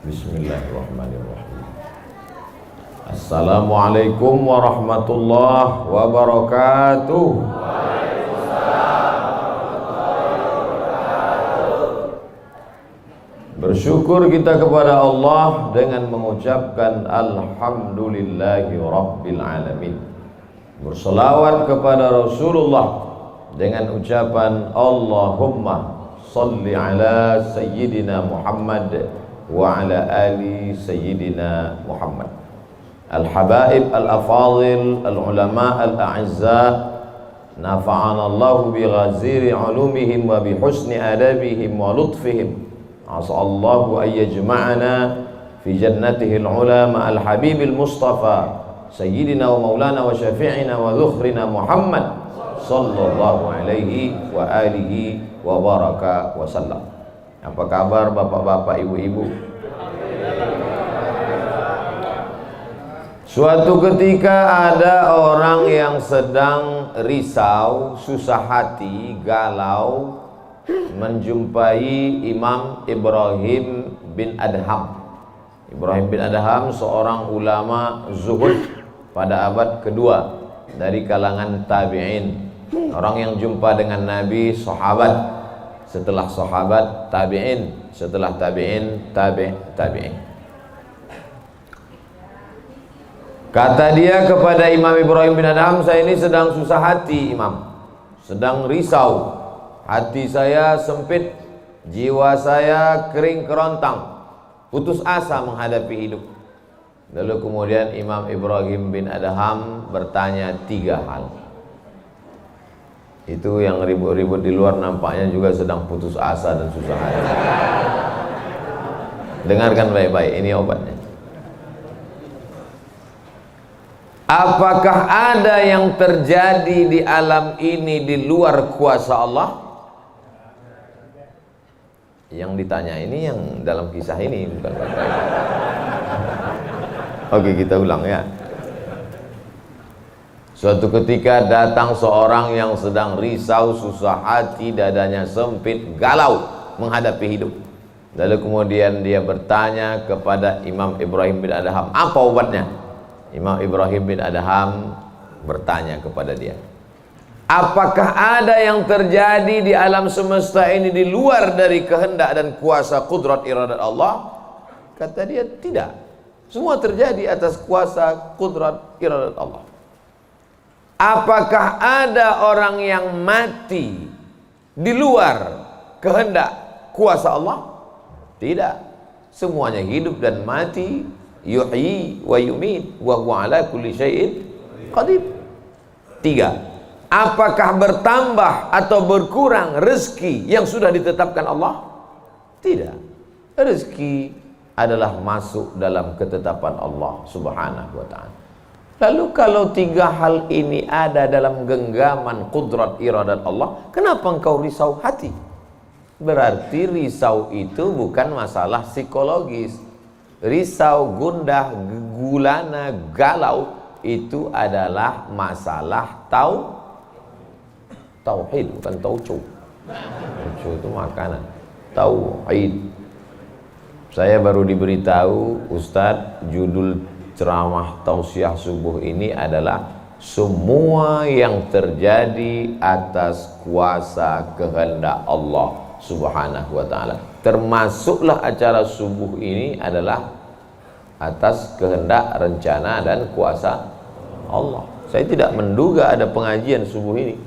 Bismillahirrahmanirrahim. Assalamualaikum warahmatullahi wabarakatuh. Bersyukur kita kepada Allah dengan mengucapkan Alhamdulillahi Rabbil Alamin. Berselawat kepada Rasulullah dengan ucapan Allahumma salli ala Sayyidina Muhammad wa ala ali Sayyidina Muhammad. Al-habaib al-afadil al-ulama al-a'izza, nafa'ana Allahu bi ghaziri ulumihim wa bi husni adabihim wa lutfihim. As'allahu an yajma'ana fi jannatihi al-ula ma'al habibil mustafa sayyidina wa maulana wa syafi'ina wa dhukhrina Muhammad sallallahu alaihi wa alihi wa baraka wa sallam. Apa kabar bapak-bapak, ibu-ibu? Suatu ketika ada orang yang sedang risau, susah hati, galau, menjumpai Imam Ibrahim bin Adham. Ibrahim bin Adham seorang ulama zuhud pada abad kedua dari kalangan tabi'in. Orang yang jumpa dengan Nabi, sahabat, setelah sahabat tabi'in, setelah tabi'in tabi'in. Kata dia kepada Imam Ibrahim bin Adham, saya ini sedang susah hati Imam, sedang risau, hati saya sempit, jiwa saya kering kerontang, putus asa menghadapi hidup. Lalu kemudian Imam Ibrahim bin Adham bertanya 3 hal. Itu yang ribut-ribut di luar nampaknya juga sedang putus asa dan susah hati. Dengarkan baik-baik, ini obatnya. Apakah ada yang terjadi di alam ini di luar kuasa Allah? Yang ditanya ini yang dalam kisah ini, bukan baik-baik. Oke, kita ulang ya. Suatu ketika datang seorang yang sedang risau, susah hati, dadanya sempit, galau menghadapi hidup. Lalu kemudian dia bertanya kepada Imam Ibrahim bin Adham, apa obatnya? Imam Ibrahim bin Adham bertanya kepada dia, apakah ada yang terjadi di alam semesta ini di luar dari kehendak dan kuasa kudrat iradat Allah? Kata dia, tidak. Semua terjadi atas kuasa kudrat iradat Allah. Apakah ada orang yang mati di luar kehendak kuasa Allah? Tidak. Semuanya hidup dan mati, yuhyi wa yumit wa huwa ala kulli syai'in qadir. 3. Apakah bertambah atau berkurang rezeki yang sudah ditetapkan Allah? Tidak. Rezeki adalah masuk dalam ketetapan Allah Subhanahu wa ta'ala. Lalu kalau 3 hal ini ada dalam genggaman kudrat iradat Allah, kenapa engkau risau hati? Berarti risau itu bukan masalah psikologis. Risau, gundah, gulana, galau itu adalah masalah tauhid, bukan tauco. Tauco itu makanan. Tauhid. Saya baru diberitahu, Ustadz, judul ceramah tausiah subuh ini adalah semua yang terjadi atas kuasa kehendak Allah Subhanahu wa ta'ala. Termasuklah acara subuh ini adalah atas kehendak, rencana dan kuasa Allah. Saya tidak menduga ada pengajian subuh ini,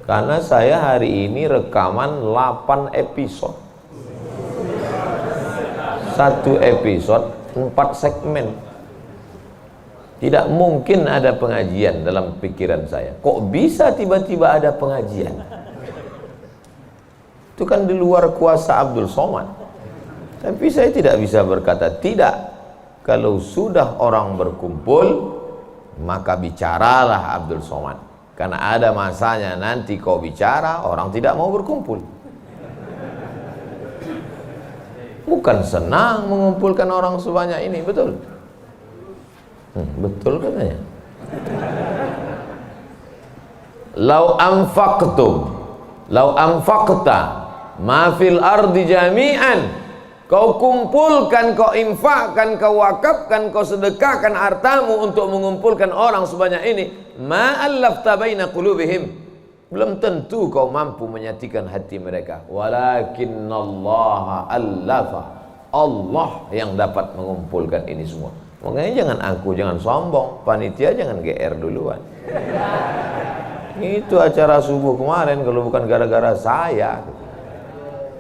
karena saya hari ini rekaman 8 episode. 1 episode 4 segmen. Tidak mungkin ada pengajian dalam pikiran saya. Kok bisa tiba-tiba ada pengajian? Itu kan di luar kuasa Abdul Somad. Tapi saya tidak bisa berkata tidak. Kalau sudah orang berkumpul, maka bicaralah Abdul Somad. Karena ada masanya nanti kau bicara, orang tidak mau berkumpul. Bukan senang mengumpulkan orang sebanyak ini, betul? Betul katanya. Lau anfaqta ma fil ardi jami'an Kau kumpulkan, kau infakkan, kau wakafkan, kau sedekahkan hartamu untuk mengumpulkan orang sebanyak ini, ma'allafta baina qulubihim, belum tentu kau mampu menyatukan hati mereka. Walakinnallaha allafa, Allah yang dapat mengumpulkan ini semua. Makanya jangan angku, jangan sombong, panitia jangan GR duluan. Itu acara subuh kemarin kalau bukan gara-gara saya.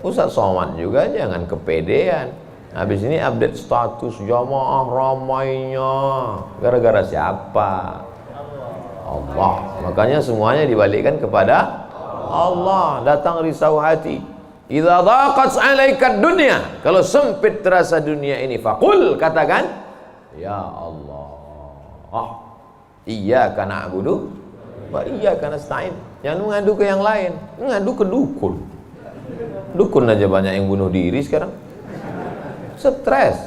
Ustaz Somad juga jangan kepedean. Habis ini update status jamaah ramainya. Gara-gara siapa? Allah. Makanya semuanya dibalikkan kepada Allah. Datang risau hati. Idza dhaqat 'alaika dunya, kalau sempit terasa dunia ini, faqul, katakan, ya Allah, iyyaka na'budu wa iyyaka nasta'in. Jangan mengadu ke yang lain, mengadu ke dukun. Dukun aja banyak yang bunuh diri sekarang. Stres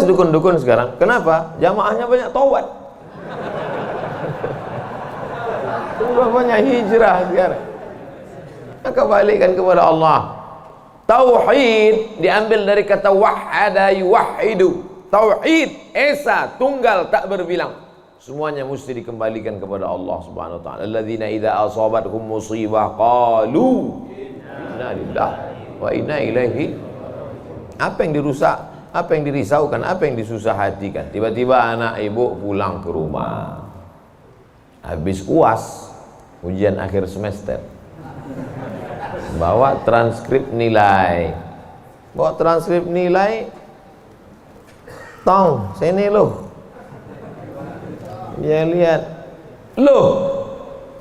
dukun-dukun sekarang. Kenapa? Jamaahnya banyak taubat. Sudah banyak hijrah sekarang. Maka balikkan kepada Allah. Tauhid diambil dari kata wahada yuwahidu. Tauhid, esa, tunggal, tak berbilang. Semuanya mesti dikembalikan kepada Allah Subhanahu wa taala. Alladzina idza asabathum musibah qalu inna lillahi wa inna ilaihi. Apa yang dirusak, apa yang dirisaukan, apa yang disusah hatikan. Tiba-tiba anak ibu pulang ke rumah, habis UAS, ujian akhir semester, bawa transkrip nilai, tong sini loh. Dia lihat, loh,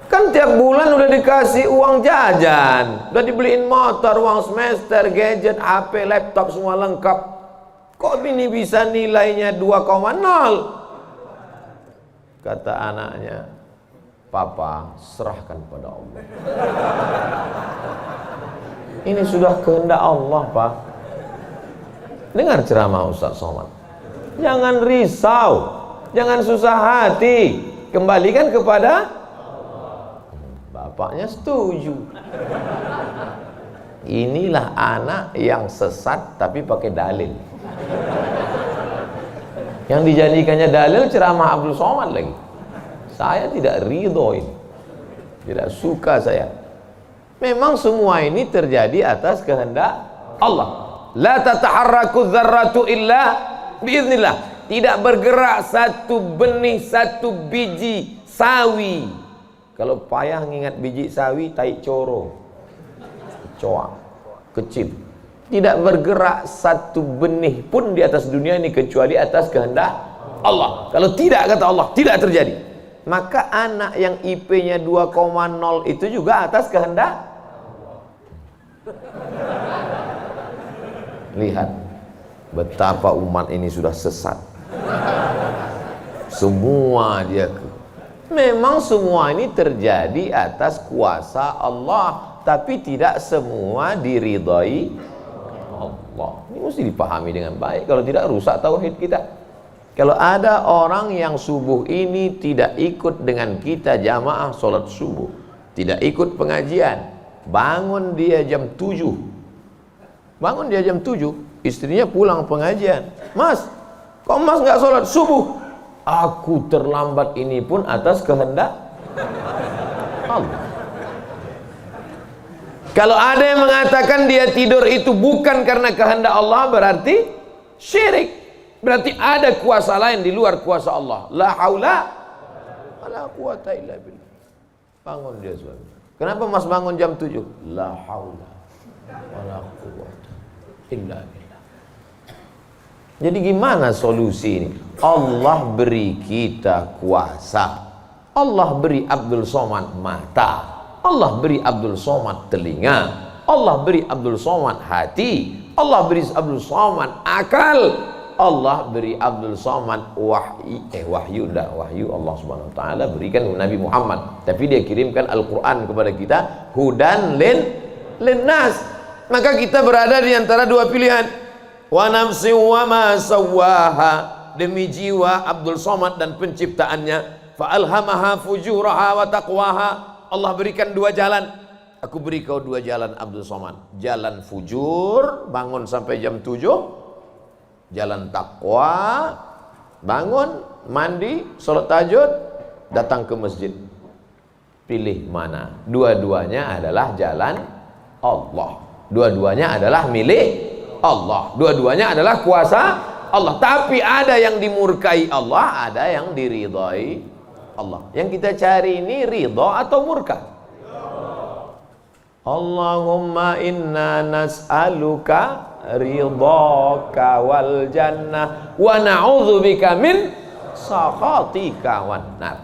kan tiap bulan udah dikasih uang jajan, udah dibeliin motor, uang semester, gadget, HP, laptop, semua lengkap. Kok ini bisa nilainya 2,0? Kata anaknya, Papa, serahkan pada Allah. Ini sudah kehendak Allah, Pak. Dengar ceramah Ustaz Somad. Jangan risau, jangan susah hati, kembalikan kepada bapaknya. Setuju. Inilah anak yang sesat tapi pakai dalil. Yang dijadikannya dalil ceramah Abdul Somad lagi. Saya tidak ridho ini, tidak suka saya. Memang semua ini terjadi atas kehendak Allah. La tataharraku dzarratu illa biiznillah. Tidak bergerak satu benih, satu biji sawi. Kalau payah ngingat biji sawi, tai coro, kecoa, kecil. Tidak bergerak satu benih pun di atas dunia ini kecuali atas kehendak Allah. Kalau tidak, kata Allah, tidak terjadi. Maka anak yang IP-nya 2,0 itu juga atas kehendak. Lihat betapa umat ini sudah sesat. Semua dia memang semua ini terjadi atas kuasa Allah, tapi tidak semua diridhai Allah. Ini mesti dipahami dengan baik, kalau tidak rusak tauhid kita. Kalau ada orang yang subuh ini tidak ikut dengan kita jamaah sholat subuh, tidak ikut pengajian, bangun dia jam 7, istrinya pulang pengajian, Mas, kok Mas nggak sholat subuh? Aku terlambat, ini pun atas kehendak Allah. Kalau ada yang mengatakan dia tidur itu bukan karena kehendak Allah, berarti syirik. Berarti ada kuasa lain di luar kuasa Allah. La haula wala quwata illa billah. Bangun dia suami. Kenapa Mas bangun jam 7? La haula wala quwata illa billah. Jadi gimana solusi ini? Allah beri kita kuasa. Allah beri Abdul Somad mata. Allah beri Abdul Somad telinga. Allah beri Abdul Somad hati. Allah beri Abdul Somad akal. Allah beri Abdul Somad wahyu Allah Subhanahu wa taala berikan Nabi Muhammad, tapi dia kirimkan Al-Qur'an kepada kita, hudan linnas. Maka kita berada di antara dua pilihan. Wa nafsi wa ma sawwaha, demi jiwa Abdul Somad dan penciptaannya, fa alhamaha fujuraha wa taqwaha. Allah berikan dua jalan, aku beri kau 2 jalan Abdul Somad. Jalan fujur, bangun sampai jam 7. Jalan takwa, bangun, mandi, sholat tahajud, datang ke masjid. Pilih mana? Dua-duanya adalah jalan Allah. Dua-duanya adalah milik Allah. Dua-duanya adalah kuasa Allah. Tapi ada yang dimurkai Allah, ada yang diridhai Allah. Yang kita cari ini ridha atau murka? Allahumma inna nas'aluka ridhaka wal jannah wa na'udzubika min sakhatika wan nar.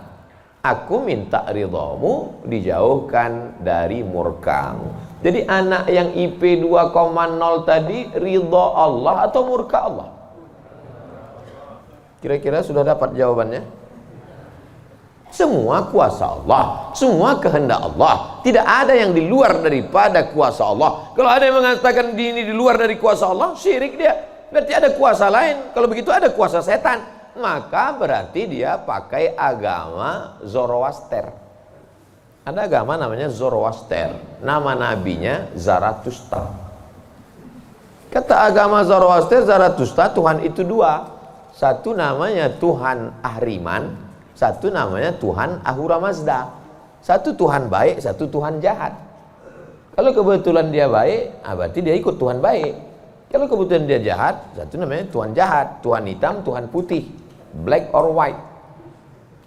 Aku minta ridhamu, dijauhkan dari murkamu. Jadi anak yang IP 2,0 tadi ridha Allah atau murka Allah? Kira-kira sudah dapat jawabannya? Semua kuasa Allah, semua kehendak Allah. Tidak ada yang di luar daripada kuasa Allah. Kalau ada yang mengatakan ini di luar dari kuasa Allah, syirik dia. Berarti ada kuasa lain. Kalau begitu ada kuasa setan. Maka berarti dia pakai agama Zoroaster. Ada agama namanya Zoroaster. Nama nabinya Zarathustra. Kata agama Zoroaster, Zarathustra, Tuhan itu 2. Satu namanya Tuhan Ahriman, satu namanya Tuhan Ahura Mazda. Satu Tuhan baik, satu Tuhan jahat. Kalau kebetulan dia baik, berarti dia ikut Tuhan baik. Kalau kebetulan dia jahat, satu namanya Tuhan jahat. Tuhan hitam, Tuhan putih, black or white.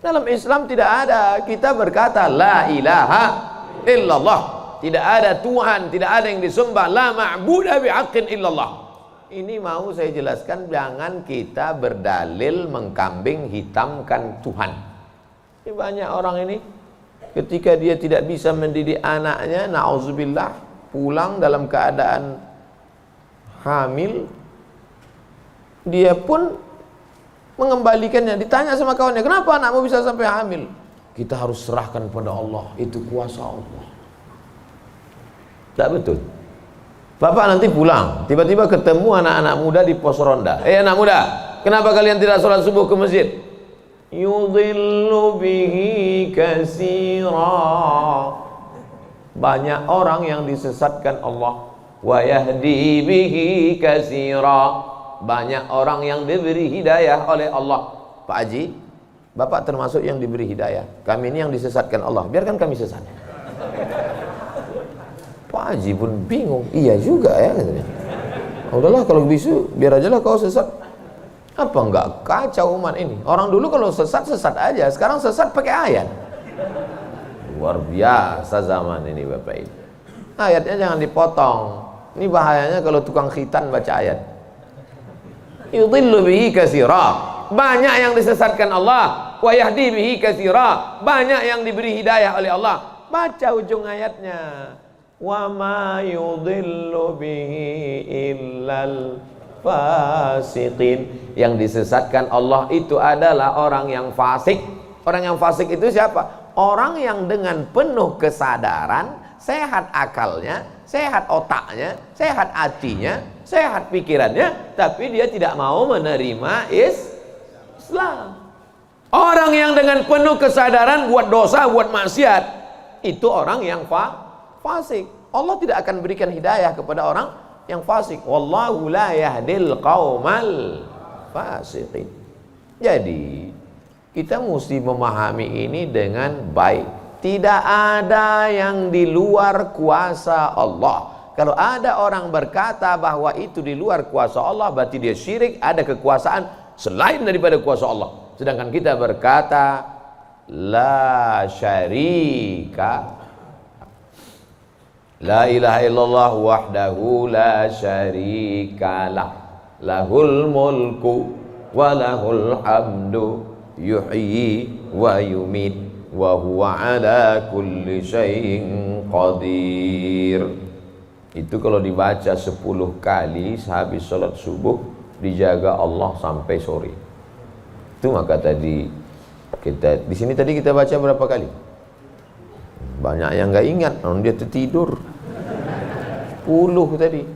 Dalam Islam tidak ada. Kita berkata la ilaha illallah. Tidak ada Tuhan, tidak ada yang disembah. La ma'buda bihaqqin illallah. Ini mau saya jelaskan, jangan kita berdalil mengkambing hitamkan Tuhan. Ini banyak orang ini ketika dia tidak bisa mendidik anaknya, na'udzubillah, pulang dalam keadaan hamil, dia pun mengembalikannya. Ditanya sama kawannya, kenapa anakmu bisa sampai hamil? Kita harus serahkan pada Allah, itu kuasa Allah. Tak betul. Bapak nanti pulang, tiba-tiba ketemu anak-anak muda di pos ronda. Anak muda, kenapa kalian tidak sholat subuh ke masjid? Yudhillu bihi katsira. Banyak orang yang disesatkan Allah. Wa yahdi bihi katsira. Banyak orang yang diberi hidayah oleh Allah. Pak Haji, Bapak termasuk yang diberi hidayah. Kami ini yang disesatkan Allah. Biarkan kami sesat. Pak Haji pun bingung. Iya juga ya katanya. Udahlah kalau bisu, biar aja lah kau sesat. Apa enggak kacau umat ini? Orang dulu kalau sesat aja, sekarang sesat pakai ayat. Luar biasa zaman ini Bapak Ibu. Ayatnya jangan dipotong. Ini bahayanya kalau tukang khitan baca ayat. Yudhillu bihi katsira. Banyak yang disesatkan Allah. Wa yahdi bihi katsira. Banyak yang diberi hidayah oleh Allah. Baca ujung ayatnya. Wa ma yudhillu bihi illal fasiqin. Yang disesatkan Allah itu adalah orang yang fasik. Orang yang fasik itu siapa? Orang yang dengan penuh kesadaran, sehat akalnya, sehat otaknya, sehat hatinya, sehat pikirannya, tapi dia tidak mau menerima Islam. Orang yang dengan penuh kesadaran buat dosa, buat maksiat, itu orang yang fasik. Allah tidak akan berikan hidayah kepada orang yang fasik. Wallahu la yahdil qaumal fasiqin. Jadi kita mesti memahami ini dengan baik. Tidak ada yang di luar kuasa Allah. Kalau ada orang berkata bahwa itu di luar kuasa Allah, berarti dia syirik, ada kekuasaan selain daripada kuasa Allah. Sedangkan kita berkata la syarika, la ilaha illallah wahdahu la syarikalah, lahul mulku wa lahul hamdu yuhyi wa yumit wa huwa ala kulli syai'in qadir. Itu kalau dibaca 10 kali sehabis sholat subuh, dijaga Allah sampai sore. Itu maka tadi kita di sini tadi kita baca berapa kali? Banyak yang nggak ingat, dia tertidur. 10 tadi.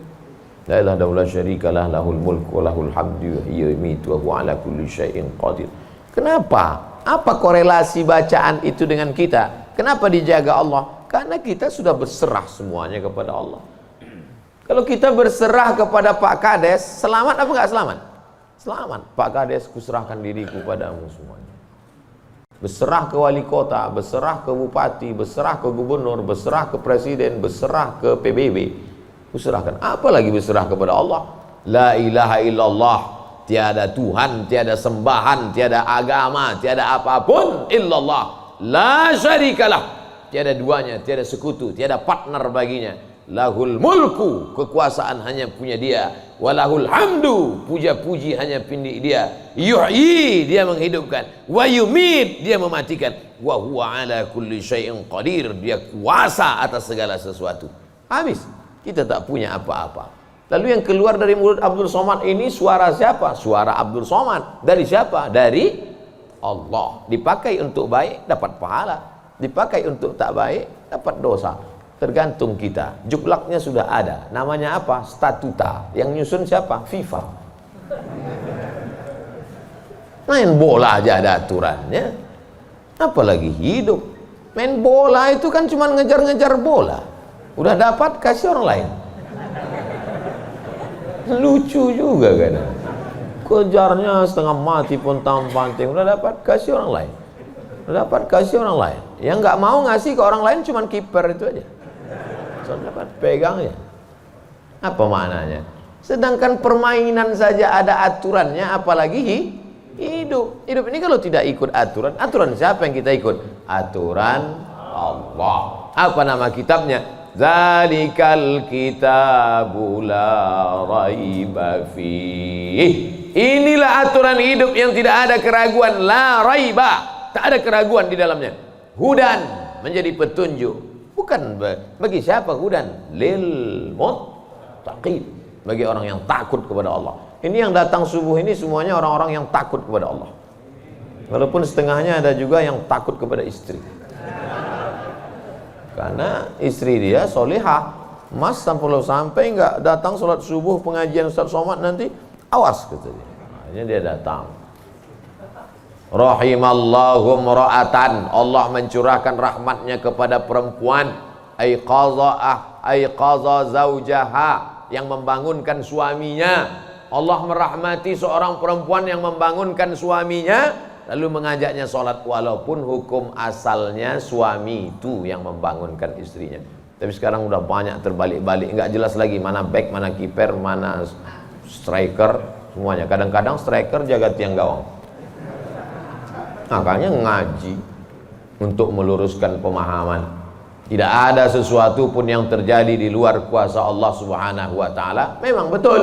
La ilaha illallah syarikalah, lahul mulku wa lahul hamdu yuhyi wa yumiitu wa huwa ala kulli syai'in qadir. Kenapa? Apa korelasi bacaan itu dengan kita? Kenapa dijaga Allah? Karena kita sudah berserah semuanya kepada Allah. Kalau kita berserah kepada Pak Kades, selamat apa enggak selamat? Selamat. Pak Kades, kuserahkan diriku padamu semuanya. Berserah ke wali kota, berserah ke bupati, berserah ke gubernur, berserah ke presiden, berserah ke PBB. Kuserahkan. Apalagi berserah kepada Allah. La ilaha illallah. Tiada Tuhan, tiada sembahan, tiada agama, tiada apapun illallah. La syarikalah. Tiada duanya, tiada sekutu, tiada partner baginya. Lahul mulku, kekuasaan hanya punya dia. Walahul hamdu, puja-puji hanya punya dia. Yuhyi, dia menghidupkan. Wa yumit, dia mematikan. Wa huwa ala kulli syai'in qadir, dia kuasa atas segala sesuatu. Habis, kita tak punya apa-apa. Lalu yang keluar dari mulut Abdul Somad ini suara siapa? Suara Abdul Somad. Dari siapa? Dari Allah. Dipakai untuk baik, dapat pahala. Dipakai untuk tak baik, dapat dosa. Tergantung kita. Juklaknya sudah ada. Namanya apa? Statuta. Yang nyusun siapa? FIFA. Main bola aja ada aturannya. Apalagi hidup. Main bola itu kan cuma ngejar-ngejar bola. Udah dapat, kasih orang lain. Lucu juga kan. Kejarnya setengah mati pun tampanting. Udah dapat, kasih orang lain. Udah dapat, kasih orang lain. Yang nggak mau ngasih ke orang lain cuma kiper itu aja. Soalnya dapat pegang ya. Apa maknanya? Sedangkan permainan saja ada aturannya, apalagi hidup. Hidup ini kalau tidak ikut aturan, aturan siapa yang kita ikut? Aturan Allah. Apa nama kitabnya? Zalikal kitabu la raiba fih. Inilah aturan hidup yang tidak ada keraguan, la raiba. Tak ada keraguan di dalamnya. Hudan, menjadi petunjuk. Bukan bagi siapa hudan? Lil muttaqin, bagi orang yang takut kepada Allah. Ini yang datang subuh ini semuanya orang-orang yang takut kepada Allah. Walaupun setengahnya ada juga yang takut kepada istri. Karena istri dia solihah. Mas sampai nggak datang sholat subuh pengajian Ustaz Somad nanti, awas katanya. Akhirnya dia datang. Rahimallahu mra'atan, Allah mencurahkan rahmatnya kepada perempuan. Aiqaza zaujaha, yang membangunkan suaminya. Allah merahmati seorang perempuan yang membangunkan suaminya, lalu mengajaknya sholat, walaupun hukum asalnya suami itu yang membangunkan istrinya. Tapi sekarang udah banyak terbalik-balik, nggak jelas lagi mana back, mana kiper, mana striker, semuanya. Kadang-kadang striker jaga tiang gawang. Makanya ngaji untuk meluruskan pemahaman. Tidak ada sesuatu pun yang terjadi di luar kuasa Allah Subhanahu wa taala. Memang betul,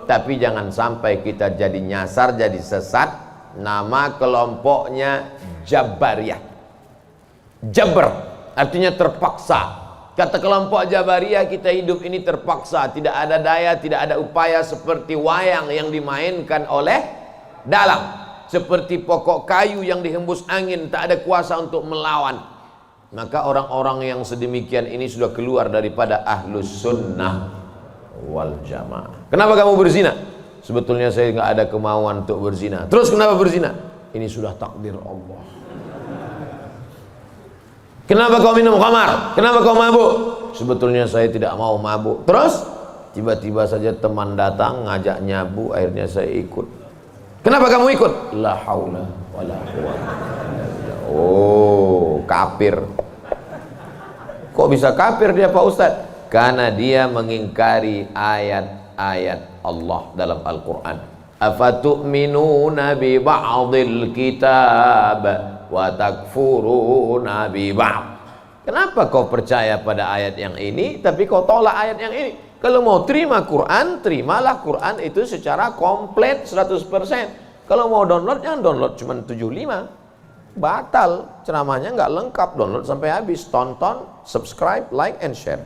tapi jangan sampai kita jadi nyasar, jadi sesat. Nama kelompoknya Jabariyah. Jabr artinya terpaksa. Kata kelompok Jabariyah, kita hidup ini terpaksa, tidak ada daya, tidak ada upaya, seperti wayang yang dimainkan oleh dalang. Seperti pokok kayu yang dihembus angin, tak ada kuasa untuk melawan. Maka orang-orang yang sedemikian ini sudah keluar daripada ahlus sunnah wal jamaah. Kenapa kamu berzina? Sebetulnya saya nggak ada kemauan untuk berzina. Terus kenapa berzina? Ini sudah takdir Allah. Kenapa kau minum khamar? Kenapa kau mabuk? Sebetulnya saya tidak mau mabuk. Terus tiba-tiba saja teman datang ngajak nyabu, akhirnya saya ikut. Kenapa kamu ikut? La haula wala quwwata. Oh, kafir. Kok bisa kafir dia Pak Ustaz? Karena dia mengingkari ayat-ayat Allah dalam Al-Quran. Afatu'minuna bi ba'dil kitab wa takfuruna bi ba'd. Kenapa kau percaya pada ayat yang ini tapi kau tolak ayat yang ini? Kalau mau terima Quran, terimalah Quran itu secara komplit 100%. Kalau mau download, jangan download cuma 75. Batal, ceramahnya nggak lengkap. Download sampai habis, tonton, subscribe, like, and share.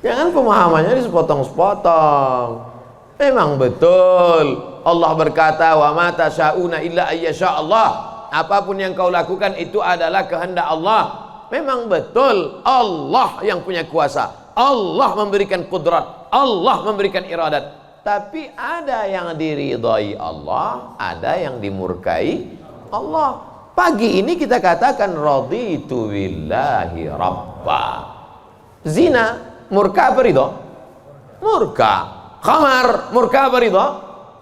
Jangan pemahamannya disepotong-sepotong. Memang betul Allah berkata, wa ma tasyauna illa ayyasha Allah. Apapun yang kau lakukan itu adalah kehendak Allah. Memang betul Allah yang punya kuasa, Allah memberikan kudrat, Allah memberikan iradat. Tapi ada yang diridhai Allah, ada yang dimurkai Allah. Pagi ini kita katakan raditu billahi rabba. Zina murka apa ridho? Murka. Khamar murka apa ridho?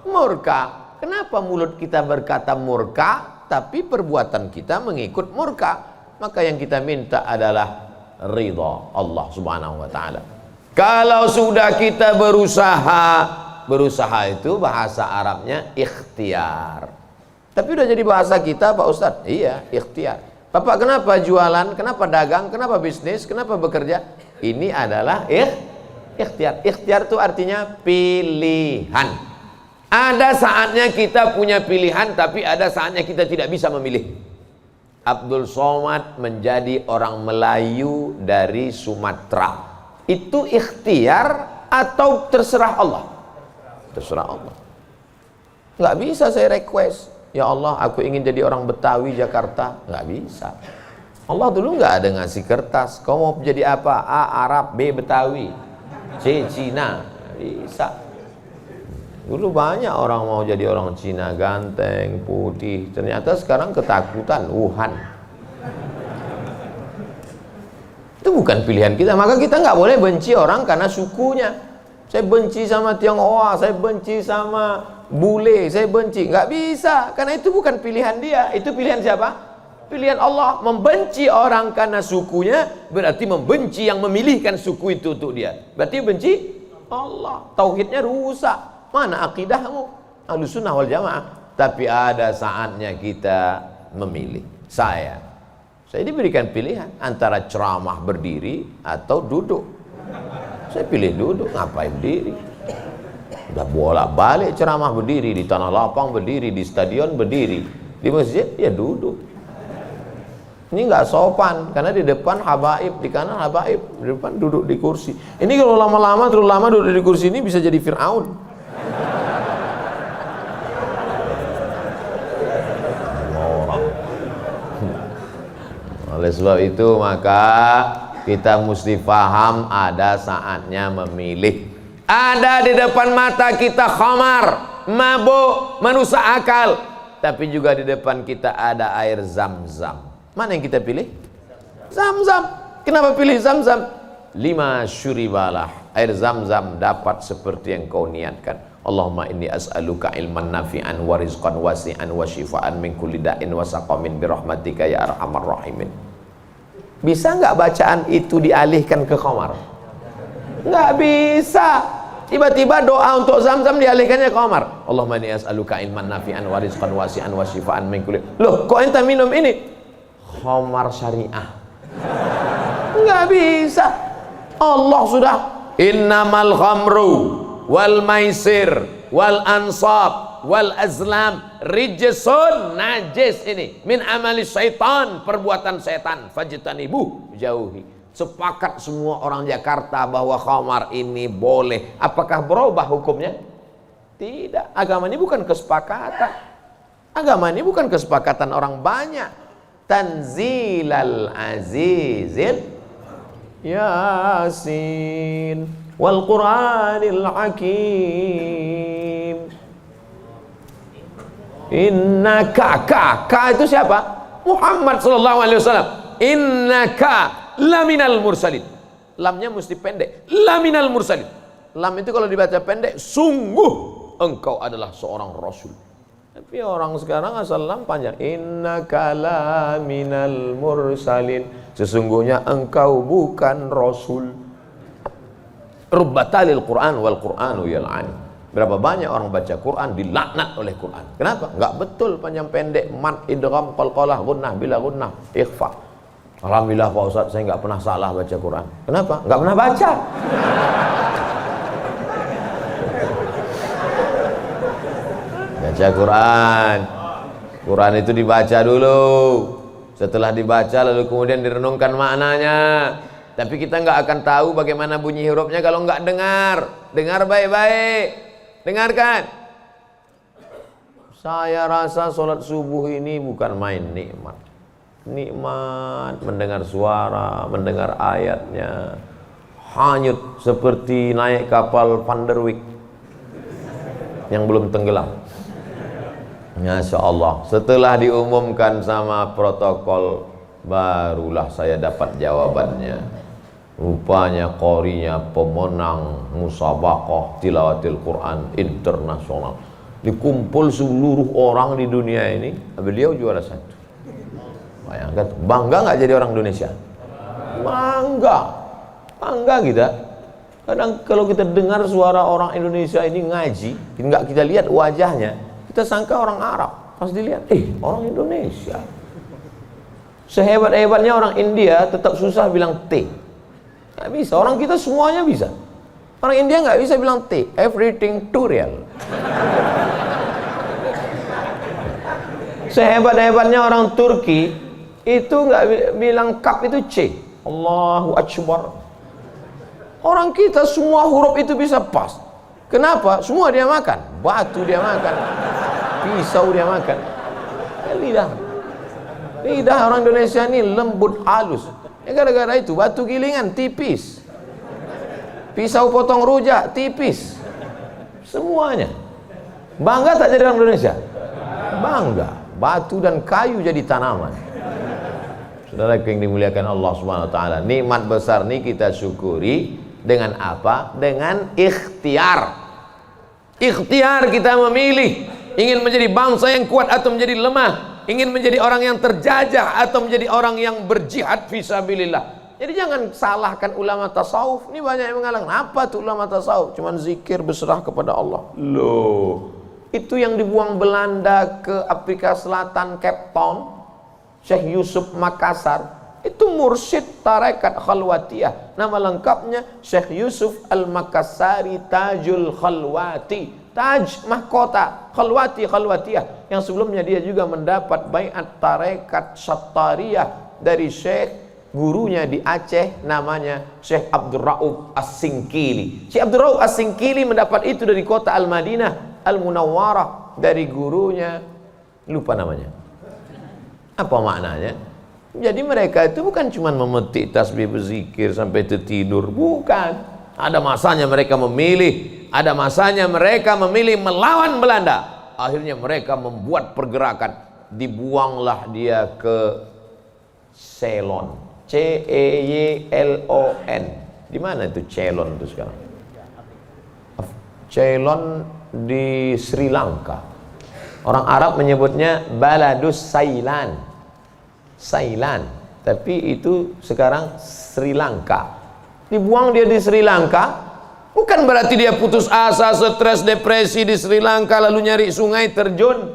Murka. Kenapa mulut kita berkata murka tapi perbuatan kita mengikut murka? Maka yang kita minta adalah ridha Allah Subhanahu wa taala. Kalau sudah kita berusaha itu bahasa Arabnya ikhtiar. Tapi udah jadi bahasa kita Pak Ustadz? Iya, ikhtiar. Bapak kenapa jualan? Kenapa dagang? Kenapa bisnis? Kenapa bekerja? Ini adalah ikhtiar. Ikhtiar itu artinya pilihan. Ada saatnya kita punya pilihan, tapi ada saatnya kita tidak bisa memilih. Abdul Somad menjadi orang Melayu dari Sumatera. Itu ikhtiar atau terserah Allah? Terserah Allah. Nggak bisa saya request, ya Allah aku ingin jadi orang Betawi Jakarta. Nggak bisa. Allah dulu nggak ada ngasih kertas, kau mau jadi apa? A. Arab, B. Betawi, C. Cina. Bisa. Dulu banyak orang mau jadi orang Cina, ganteng, putih. Ternyata sekarang ketakutan, Wuhan. Itu bukan pilihan kita. Maka kita nggak boleh benci orang karena sukunya. Saya benci sama Tionghoa, saya benci sama bule, saya benci. Nggak bisa, karena itu bukan pilihan dia. Itu pilihan siapa? Pilihan Allah. Membenci orang karena sukunya berarti membenci yang memilihkan suku itu untuk dia. Berarti benci Allah. Tauhidnya rusak. Mana akidahmu? Ahlussunnah wal jamaah. Tapi ada saatnya kita memilih. Saya diberikan pilihan antara ceramah berdiri atau duduk. Saya pilih duduk. Ngapain berdiri? Udah bolak-balik ceramah berdiri, di tanah lapang berdiri, di stadion berdiri, di masjid ya duduk. Ini nggak sopan karena di depan habaib, di kanan habaib, di depan duduk di kursi. Ini kalau lama-lama terlalu lama duduk di kursi ini bisa jadi Fir'aun. Oleh sebab itu maka kita mesti paham ada saatnya memilih. Ada di depan mata kita khamar, mabuk, merusak akal. Tapi juga di depan kita ada air Zam-Zam. Mana yang kita pilih? Zam-Zam. Kenapa pilih Zam-Zam? 5 syuribalah. Air Zam-Zam dapat seperti yang kau niatkan. Allahumma inni as'aluka ilman nafi'an wa rizqan wasi'an wa shifaan min kulli da'in wa saqamin birahmatika ya arhamar rahimin. Bisa nggak bacaan itu dialihkan ke khamar? Nggak bisa. Tiba-tiba doa untuk Zam-Zam dialihkannya ke khamar. Allahumma inni as'aluka ilman nafi'an wa rizqan wasi'an wa shifaan min kulli. Loh, kok ente minum ini? Khamar syariah. Nggak bisa. Allah sudah innamal khamru wal maisir wal ansab wal azlam rijsun, najis ini, min amali syaitan, perbuatan setan, fajtanibu, jauhi. Sepakat semua orang Jakarta bahwa khamar ini boleh. Apakah berubah hukumnya? Tidak. Agama ini bukan kesepakatan. Agama ini bukan kesepakatan orang banyak. Tanzilal azizil Yasin wal Qur'anil Hakim. Innaka, ka itu siapa? Muhammad sallallahu alaihi wasallam. Innaka laminal mursalin. Lamnya mesti pendek. Laminal mursalin. Lam itu kalau dibaca pendek, sungguh engkau adalah seorang rasul. Tapi orang sekarang asal lam panjang. Innaka laminal mursalin. Sesungguhnya engkau bukan rasul. Rubbatalil Quran wal Quranu yal'an. Berapa banyak orang baca Quran dilaknat oleh Quran. Kenapa? Enggak betul panjang pendek, mat, idgham, qalqalah, gunnah, bila gunnah, ikhfa. Alhamdulillah Pak Ustaz, saya enggak pernah salah baca Quran. Kenapa? Enggak pernah baca. Baca Quran. Quran itu dibaca dulu. Setelah dibaca lalu kemudian direnungkan maknanya. Tapi kita nggak akan tahu bagaimana bunyi hurufnya kalau nggak dengar. Dengar baik-baik. Dengarkan. Saya rasa sholat subuh ini bukan main nikmat. Nikmat mendengar suara, mendengar ayatnya. Hanyut seperti naik kapal Van der Wijk yang belum tenggelam. Masya Allah, setelah diumumkan sama protokol, barulah saya dapat jawabannya. Rupanya qorinya pemenang musabaqah tilawatil Quran internasional. Dikumpul seluruh orang di dunia ini, beliau juara 1. Bayangkan, bangga nggak jadi orang Indonesia? Bangga, bangga kita. Kadang kalau kita dengar suara orang Indonesia ini ngaji, nggak kita lihat wajahnya, kita sangka orang Arab. Pas dilihat, orang Indonesia. Sehebat-hebatnya orang India tetap susah bilang T. Nggak bisa, orang kita semuanya bisa. Orang India nggak bisa bilang T, everything too real. Sehebat-hebatnya orang Turki itu nggak bilang cup itu C. Allahu Akbar. Orang kita semua huruf itu bisa pas. Kenapa? Semua dia makan. Batu dia makan, pisau dia makan. Lidah orang Indonesia ini lembut halus. Gara-gara itu batu gilingan tipis, pisau potong rujak tipis, semuanya. Bangga tak jadi orang Indonesia? Bangga. Batu dan kayu jadi tanaman. Saudara yang dimuliakan Allah Subhanahu wa taala, nikmat besar ini kita syukuri dengan apa? Dengan ikhtiar. Ikhtiar kita memilih ingin menjadi bangsa yang kuat atau menjadi lemah, ingin menjadi orang yang terjajah atau menjadi orang yang berjihad fisabilillah. Jadi jangan salahkan ulama tasawuf. Ini banyak yang mengatakan, apa tuh ulama tasawuf? Cuman zikir berserah kepada Allah. Loh, itu yang dibuang Belanda ke Afrika Selatan, Cape Town, Syekh Yusuf Makassar, itu mursyid tarekat khalwatiyah. Nama lengkapnya Syekh Yusuf Al-Makassari Tajul Khalwati. Taj mahkota, khalwatiyah. Yang sebelumnya dia juga mendapat baiat tarekat Sattariyah dari Syekh gurunya di Aceh, namanya Syekh Abdul Rauf As-Singkili. Syekh Abdul Rauf As-Singkili mendapat itu dari kota Al-Madinah Al-Munawwarah, dari gurunya, lupa namanya. Apa maknanya? Jadi mereka itu bukan cuma memetik tasbih berzikir sampai tertidur, bukan. Ada masanya mereka memilih, ada masanya mereka memilih melawan Belanda. Akhirnya mereka membuat pergerakan, dibuanglah dia ke Ceylon, Ceylon. Di mana itu Ceylon itu sekarang? Ceylon di Sri Lanka. Orang Arab menyebutnya Baladus Sailan, tapi itu sekarang Sri Lanka. Dibuang dia di Sri Lanka, bukan berarti dia putus asa, stres, depresi di Sri Lanka lalu nyari sungai terjun.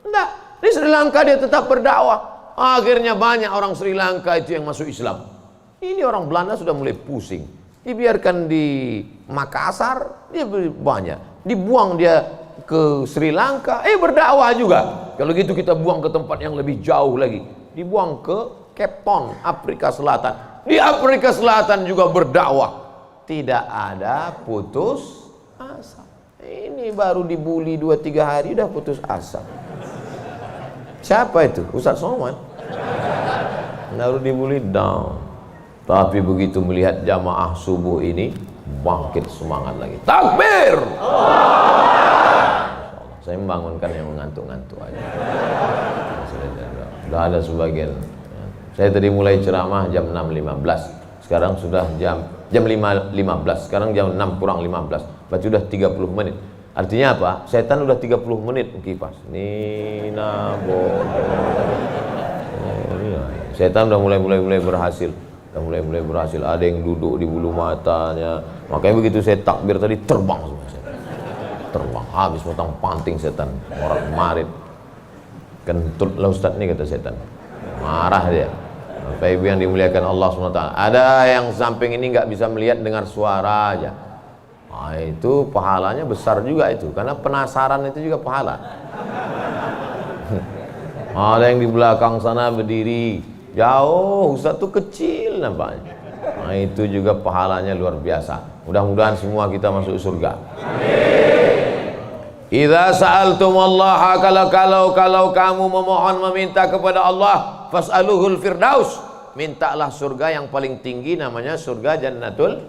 Enggak, di Sri Lanka dia tetap berdakwah. Akhirnya banyak orang Sri Lanka itu yang masuk Islam. Ini orang Belanda sudah mulai pusing. Dibiarkan di Makassar, dia banyak. Dibuang dia ke Sri Lanka, berdakwah juga. Kalau gitu kita buang ke tempat yang lebih jauh lagi. Dibuang ke Cape Town, Afrika Selatan. Di Afrika Selatan juga berdakwah. Tidak ada putus asa. Ini baru dibully 2-3 hari udah putus asa. Siapa itu? Ustaz Somad. Baru dibully down. Tapi begitu melihat jamaah subuh ini, bangkit semangat lagi. Takbir! Saya membangunkan yang mengantuk-ngantuk aja. Sudah ada sebagian. Saya tadi mulai ceramah jam 6.15. Sekarang sudah jam 5.15. Sekarang jam 6 kurang 15. Berarti sudah 30 menit. Artinya apa? Setan udah 30 menit kipas. Nina setan udah mulai berhasil. Udah mulai berhasil. Ada yang duduk di bulu matanya. Makanya begitu saya takbir tadi terbang semua setan. Terbang habis potong panting setan. Orang kemarin kentut lah Ustaz nih, kata setan. Marah dia. Bapak Ibu yang dimuliakan Allah SWT, ada yang samping ini nggak bisa melihat dengar suara aja. Nah, itu pahalanya besar juga itu, karena penasaran itu juga pahala. Ada yang di belakang sana berdiri jauh, Ustaz tuh kecil nampaknya. Nah, itu juga pahalanya luar biasa. Mudah-mudahan semua kita masuk surga. Idza sa'altumullaha, kalau kamu memohon meminta kepada Allah, fas'aluhul firdaus, mintalah surga yang paling tinggi, namanya surga Jannatul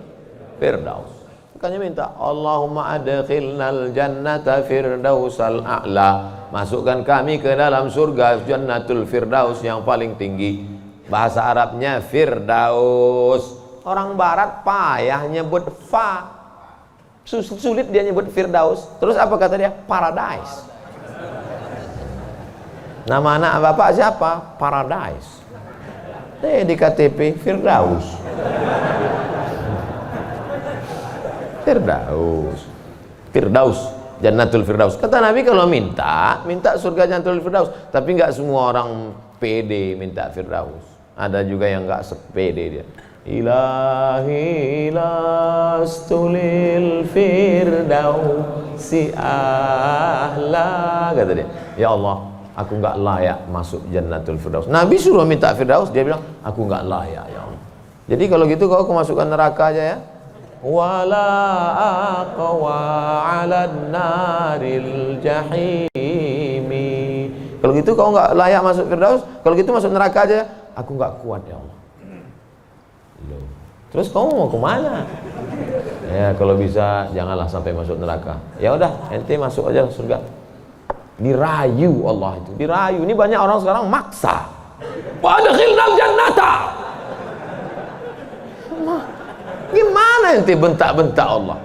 Firdaus. Makanya minta Allahumma adkhilnal jannata firdausal a'la, masukkan kami ke dalam surga jannatul firdaus yang paling tinggi. Bahasa Arabnya firdaus. Orang barat payah nyebut fa, sulit dia nyebut firdaus. Terus apa kata dia? Paradise. Nama anak bapak siapa? Paradise. Di KTP firdaus. Firdaus, jannatul firdaus. Kata Nabi kalau minta surga jannatul firdaus. Tapi nggak semua orang pede minta firdaus. Ada juga yang nggak sepede dia. Ilahi lastulil firdausi ahla, kata dia. Ya Allah, aku nggak layak masuk jannatul firdaus. Nabi suruh minta firdaus, dia bilang aku nggak layak ya Allah. Jadi kalau gitu kau masukkan neraka aja ya. Wala aqwa 'alan naril jahimi. Kalau gitu kau nggak layak masuk firdaus, kalau gitu masuk neraka aja. Aku nggak kuat ya Allah. Loh. Terus kamu mau kemana? Ya kalau bisa janganlah sampai masuk neraka. Ya udah, ente masuk aja surga. Dirayu Allah itu, dirayu. Ini banyak orang sekarang maksa. Wa adkhilnal jannata. Gimana ente bentak-bentak Allah?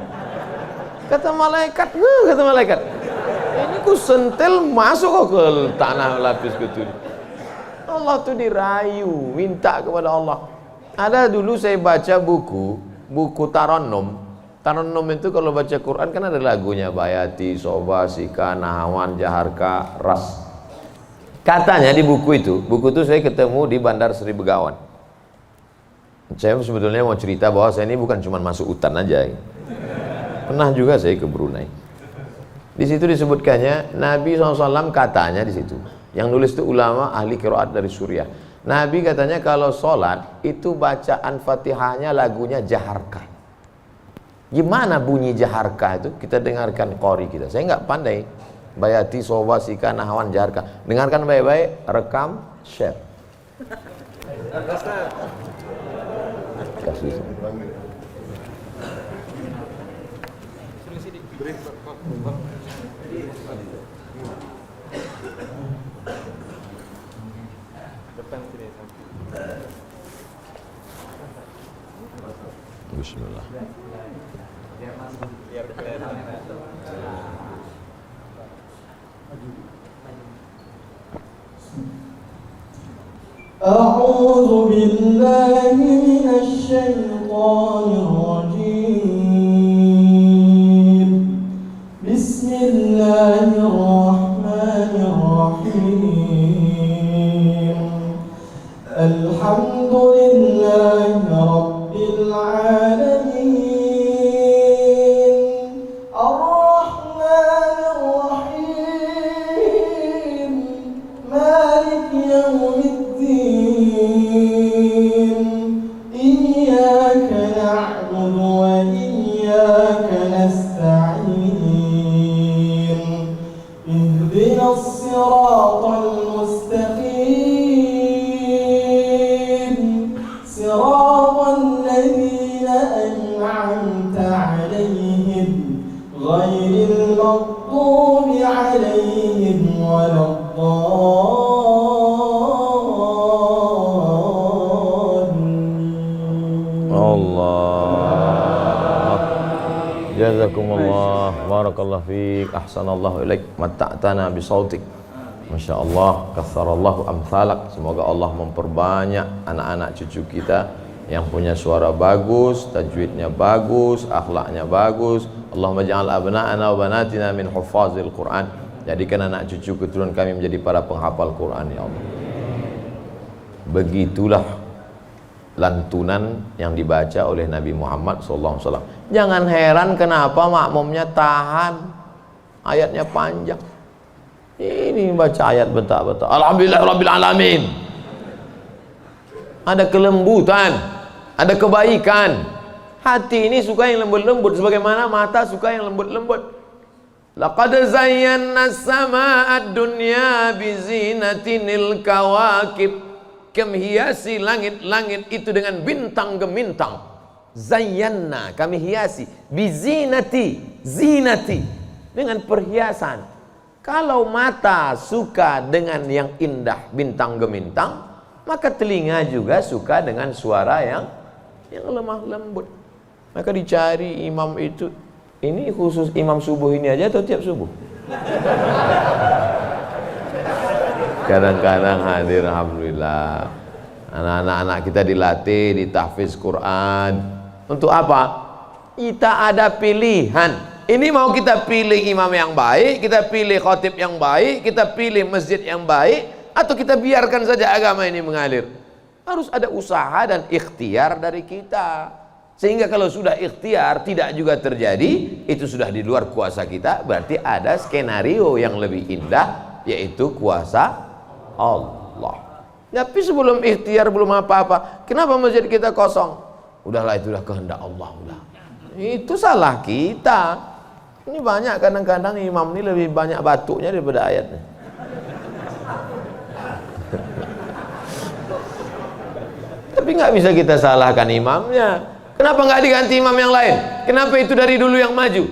Kata malaikat, ini ku sentil masuk kok ke tanah lapis gitu. Allah tuh dirayu, minta kepada Allah. Ada dulu saya baca buku Tarannum. Tarannum itu kalau baca Quran kan ada lagunya, Bayati, Soba, Sika, Nahawan, Jaharka, Ras. Katanya di buku itu saya ketemu di Bandar Sri Begawan. Saya sebetulnya mau cerita bahwa saya ini bukan cuma masuk hutan aja. Pernah juga saya ke Brunei. Di situ disebutkannya Nabi SAW katanya di situ. Yang nulis itu ulama ahli qiraat dari Suriah. Nabi katanya kalau sholat itu bacaan Fatihahnya lagunya Jaharka. Gimana bunyi Jaharka itu? Kita dengarkan qori kita. Saya nggak pandai. Bayati, Soba, Sika, Nahawan, Jaharka. Dengarkan baik-baik, rekam, share. Kasih. Bismillah. أعوذ بالله من الشيطان الرجيم. بسم الله الرحمن الرحيم. الحمد لله رب العالمين. الرحمن الرحيم. مالك يوم الدين. إياك نعبد وإياك نستعين. اهدنا الصراط المستقيم. صراط الذين أنعمت عليهم غير المغضوب عليهم ولا Allah. Jazakumullah, barakallahu fiik, ahsanallahu ilaik, mata'tana bisautik. Masya Allah, katsarallahu amsalak. Semoga Allah memperbanyak anak-anak cucu kita yang punya suara bagus, tajwidnya bagus, akhlaknya bagus. Allahumma ja'al abna'ana wa banatina min huffazil Quran. Jadikan anak cucu keturunan kami menjadi para penghafal Quran ya Allah. Begitulah lantunan yang dibaca oleh Nabi Muhammad SAW. Jangan heran kenapa makmumnya tahan, ayatnya panjang. Ini baca ayat bentak-bentak. Alhamdulillah Rabbil Alamin. Ada kelembutan, ada kebaikan. Hati ini suka yang lembut-lembut, sebagaimana mata suka yang lembut-lembut. Laqad zayyana as-samaa'a ad-dunya bizinatinil kawakib. Kami hiasi langit-langit itu dengan bintang gemintang. Zayyana, kami hiasi, bizinati, zinati, dengan perhiasan. Kalau mata suka dengan yang indah, bintang gemintang, maka telinga juga suka dengan suara yang lemah lembut. Maka dicari imam itu, ini khusus imam subuh ini aja atau tiap subuh? Kadang-kadang hadir, alhamdulillah. Anak-anak kita dilatih di tahfiz Quran. Untuk apa? Kita ada pilihan. Ini mau kita pilih imam yang baik, kita pilih khatib yang baik, kita pilih masjid yang baik, atau kita biarkan saja agama ini mengalir. Harus ada usaha dan ikhtiar dari kita. Sehingga kalau sudah ikhtiar tidak juga terjadi, itu sudah di luar kuasa kita. Berarti ada skenario yang lebih indah, yaitu kuasa Allah. Tapi sebelum ikhtiar, belum apa-apa, kenapa masjid kita kosong? Udahlah, itulah kehendak Allah. Udah. Itu salah kita. Ini banyak kadang-kadang imam ini lebih banyak batuknya daripada ayatnya. Tapi nggak bisa kita salahkan imamnya. Kenapa nggak diganti imam yang lain? Kenapa itu dari dulu yang maju?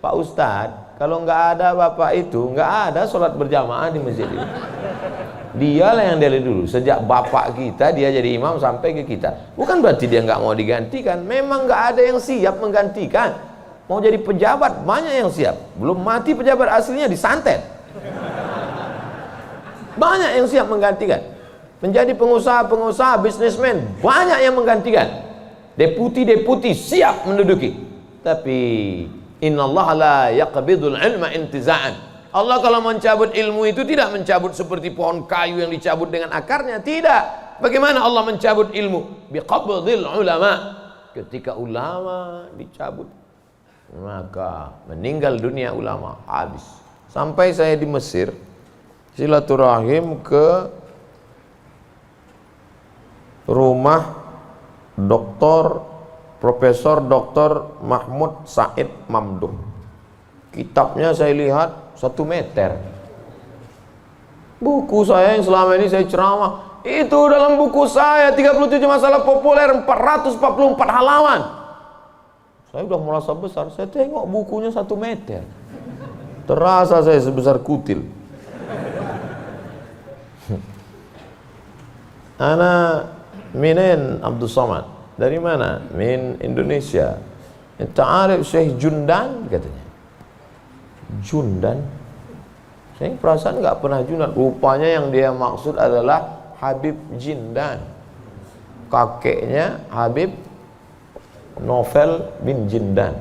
Pak Ustadz, kalau nggak ada bapak itu, nggak ada sholat berjamaah di masjid ini. Dialah yang dari dulu, sejak bapak kita dia jadi imam sampai ke kita. Bukan berarti dia nggak mau digantikan, memang nggak ada yang siap menggantikan. Mau jadi pejabat banyak yang siap, belum mati pejabat aslinya disantet. Banyak yang siap menggantikan. Menjadi pengusaha-pengusaha, bisnismen banyak yang menggantikan. Deputi-deputi siap menduduki. Tapi innallaha la yaqbidul ilma intiza'an. Allah kalau mencabut ilmu itu tidak mencabut seperti pohon kayu yang dicabut dengan akarnya, tidak. Bagaimana Allah mencabut ilmu? Biqabdil ulama. Ketika ulama dicabut, maka meninggal dunia ulama, habis. Sampai saya di Mesir silaturahim ke rumah Profesor Dr. Mahmud Said Mamduh. Kitabnya saya lihat 1 meter. Buku saya yang selama ini saya ceramah, itu dalam buku saya 37 masalah populer 444 halaman. Saya udah merasa besar, saya tengok bukunya 1 meter. Terasa saya sebesar kutil. Ana minen Abdul Somad. Dari mana? Min Indonesia. Ta'arif Syekh Jundan katanya. Jundan, saya perasaan nggak pernah Jundan. Rupanya yang dia maksud adalah Habib Jindan, kakeknya Habib Novel bin Jindan.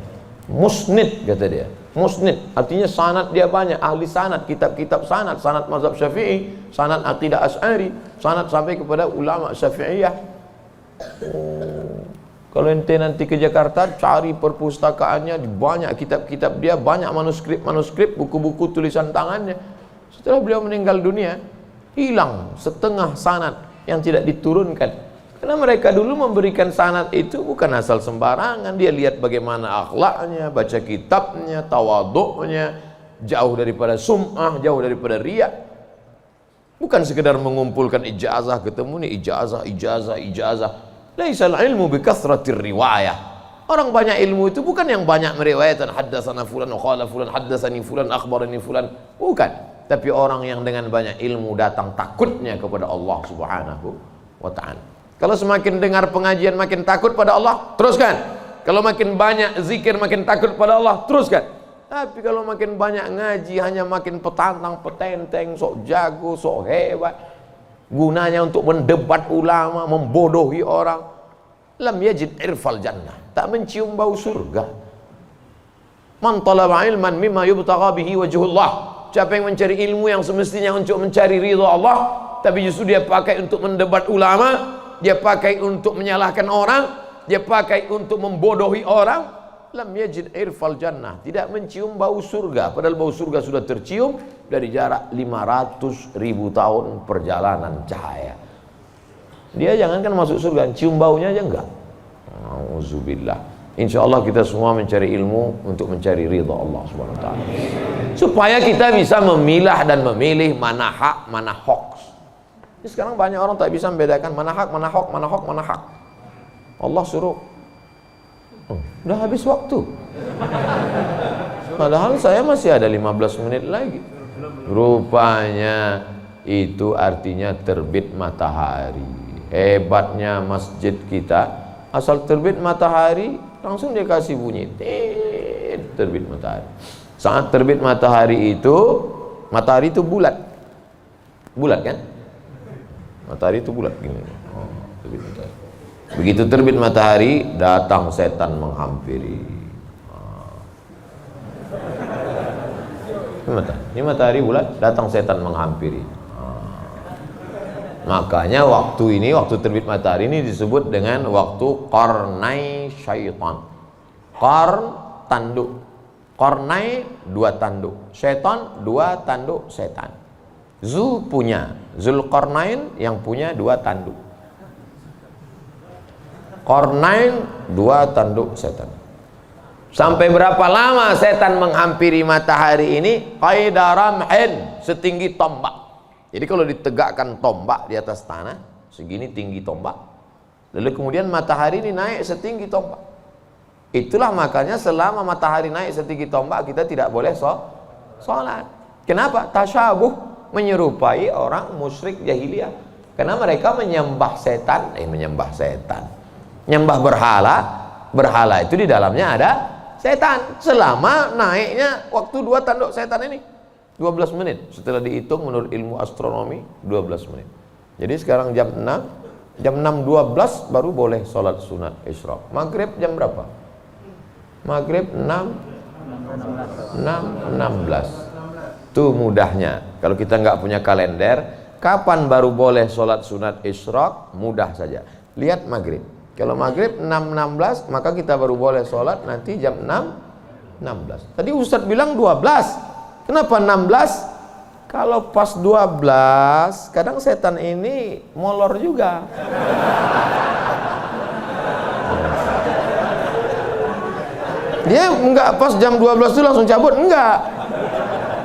Musnid kata dia. Musnid artinya sanad dia banyak, ahli sanad, kitab-kitab sanad, sanad mazhab Syafi'i, sanad aqidah Asy'ari, sanad sampai kepada ulama Syafi'iyah. Kalau ente nanti ke Jakarta, cari perpustakaannya, banyak kitab-kitab dia, banyak manuskrip, buku-buku tulisan tangannya. Setelah beliau meninggal dunia, hilang setengah sanad yang tidak diturunkan. Karena mereka dulu memberikan sanad itu bukan asal sembarangan. Dia lihat bagaimana akhlaknya, baca kitabnya, tawaduknya, jauh daripada sum'ah, jauh daripada riya. Bukan sekedar mengumpulkan ijazah, ketemu nih ijazah. Laisal ilmu bikathratir riwayah. Orang banyak ilmu itu bukan yang banyak meriwayatkan haddatsana fulan wa qala fulan haddatsani fulan akhbarani fulan, bukan. Tapi orang yang dengan banyak ilmu datang takutnya kepada Allah Subhanahu wa taala. Kalau semakin dengar pengajian makin takut pada Allah, teruskan. Kalau makin banyak zikir makin takut pada Allah, teruskan. Tapi kalau makin banyak ngaji hanya makin petantang petenteng, sok jago, sok hebat, gunanya untuk mendebat ulama, membodohi orang. Lam yajid irfal jannah, tak mencium bau surga. Man talaba ilman mimma yubtagha bihi wajhullah. Siapa yang mencari ilmu yang semestinya untuk mencari ridha Allah, tapi justru dia pakai untuk mendebat ulama, dia pakai untuk menyalahkan orang, dia pakai untuk membodohi orang. Lam yajid irfal jannah, tidak mencium bau surga. Padahal bau surga sudah tercium dari jarak 500.000 tahun perjalanan cahaya. Dia jangankan masuk surga, cium baunya aja enggak. Auzubillah. Insyaallah kita semua mencari ilmu untuk mencari ridha Allah Subhanahu wa taala. Supaya kita bisa memilah dan memilih mana hak, mana hoax. Sekarang banyak orang tak bisa membedakan mana hak, mana hoax, mana hak. Allah suruh Udah habis waktu. Padahal saya masih ada 15 menit lagi. Rupanya itu artinya terbit matahari. Hebatnya masjid kita, asal terbit matahari langsung dia kasih bunyi, terbit matahari. Saat terbit matahari itu bulat. Bulat kan? Matahari itu bulat gini. Terbit matahari. Begitu terbit matahari, datang setan menghampiri. Ini matahari bulat, datang setan menghampiri. Makanya waktu terbit matahari ini disebut dengan waktu qarnai syaitan. Qarn, tanduk. Qarnai, 2 tanduk. Syaitan, 2 tanduk setan. Zulqarnain yang punya 2 tanduk. Qarnain, 2 tanduk setan. Sampai berapa lama setan menghampiri matahari ini? Qaidaramhin, setinggi tombak. Jadi kalau ditegakkan tombak di atas tanah, segini tinggi tombak. Lalu kemudian matahari ini naik setinggi tombak. Itulah makanya selama matahari naik setinggi tombak, kita tidak boleh sholat. Kenapa? Tasyabuh, menyerupai orang musyrik jahiliyah. Karena mereka menyembah setan. Menyembah berhala itu di dalamnya ada setan. Selama naiknya waktu 2 tanduk setan ini 12 menit. Setelah dihitung menurut ilmu astronomi 12 menit. Jadi sekarang jam 6.12 baru boleh sholat sunat isyraq. Maghrib jam berapa? Maghrib 6.16. Tuh mudahnya. Kalau kita nggak punya kalender, kapan baru boleh sholat sunat isyraq? Mudah saja. Lihat maghrib. Kalau maghrib 6.16, maka kita baru boleh sholat nanti jam 6.16. Tadi Ustadz bilang 12. Kenapa 16? Kalau pas 12, kadang setan ini molor juga. Dia enggak pas jam 12 itu langsung cabut, enggak.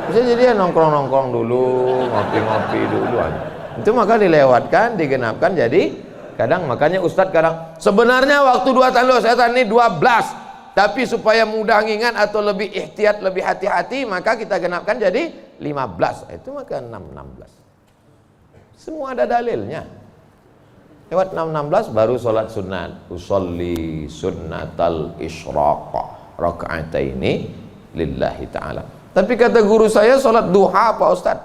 Bisa jadi dia nongkrong-nongkrong dulu, ngopi-ngopi dulu aja. Itu maka dilewatkan, digenapkan, jadi kadang makanya Ustadz kadang sebenarnya waktu 2 tanduk setan ini 12. Tapi supaya mudah ngingat atau lebih ihtiyat, lebih hati-hati, maka kita genapkan jadi 15. Itu maka 6.16. Semua ada dalilnya. Lewat 6.16 baru sholat sunat. Usolli sunnatal isyraq raka'ataini lillahi ta'ala. Tapi kata guru saya sholat duha Pak Ustadz.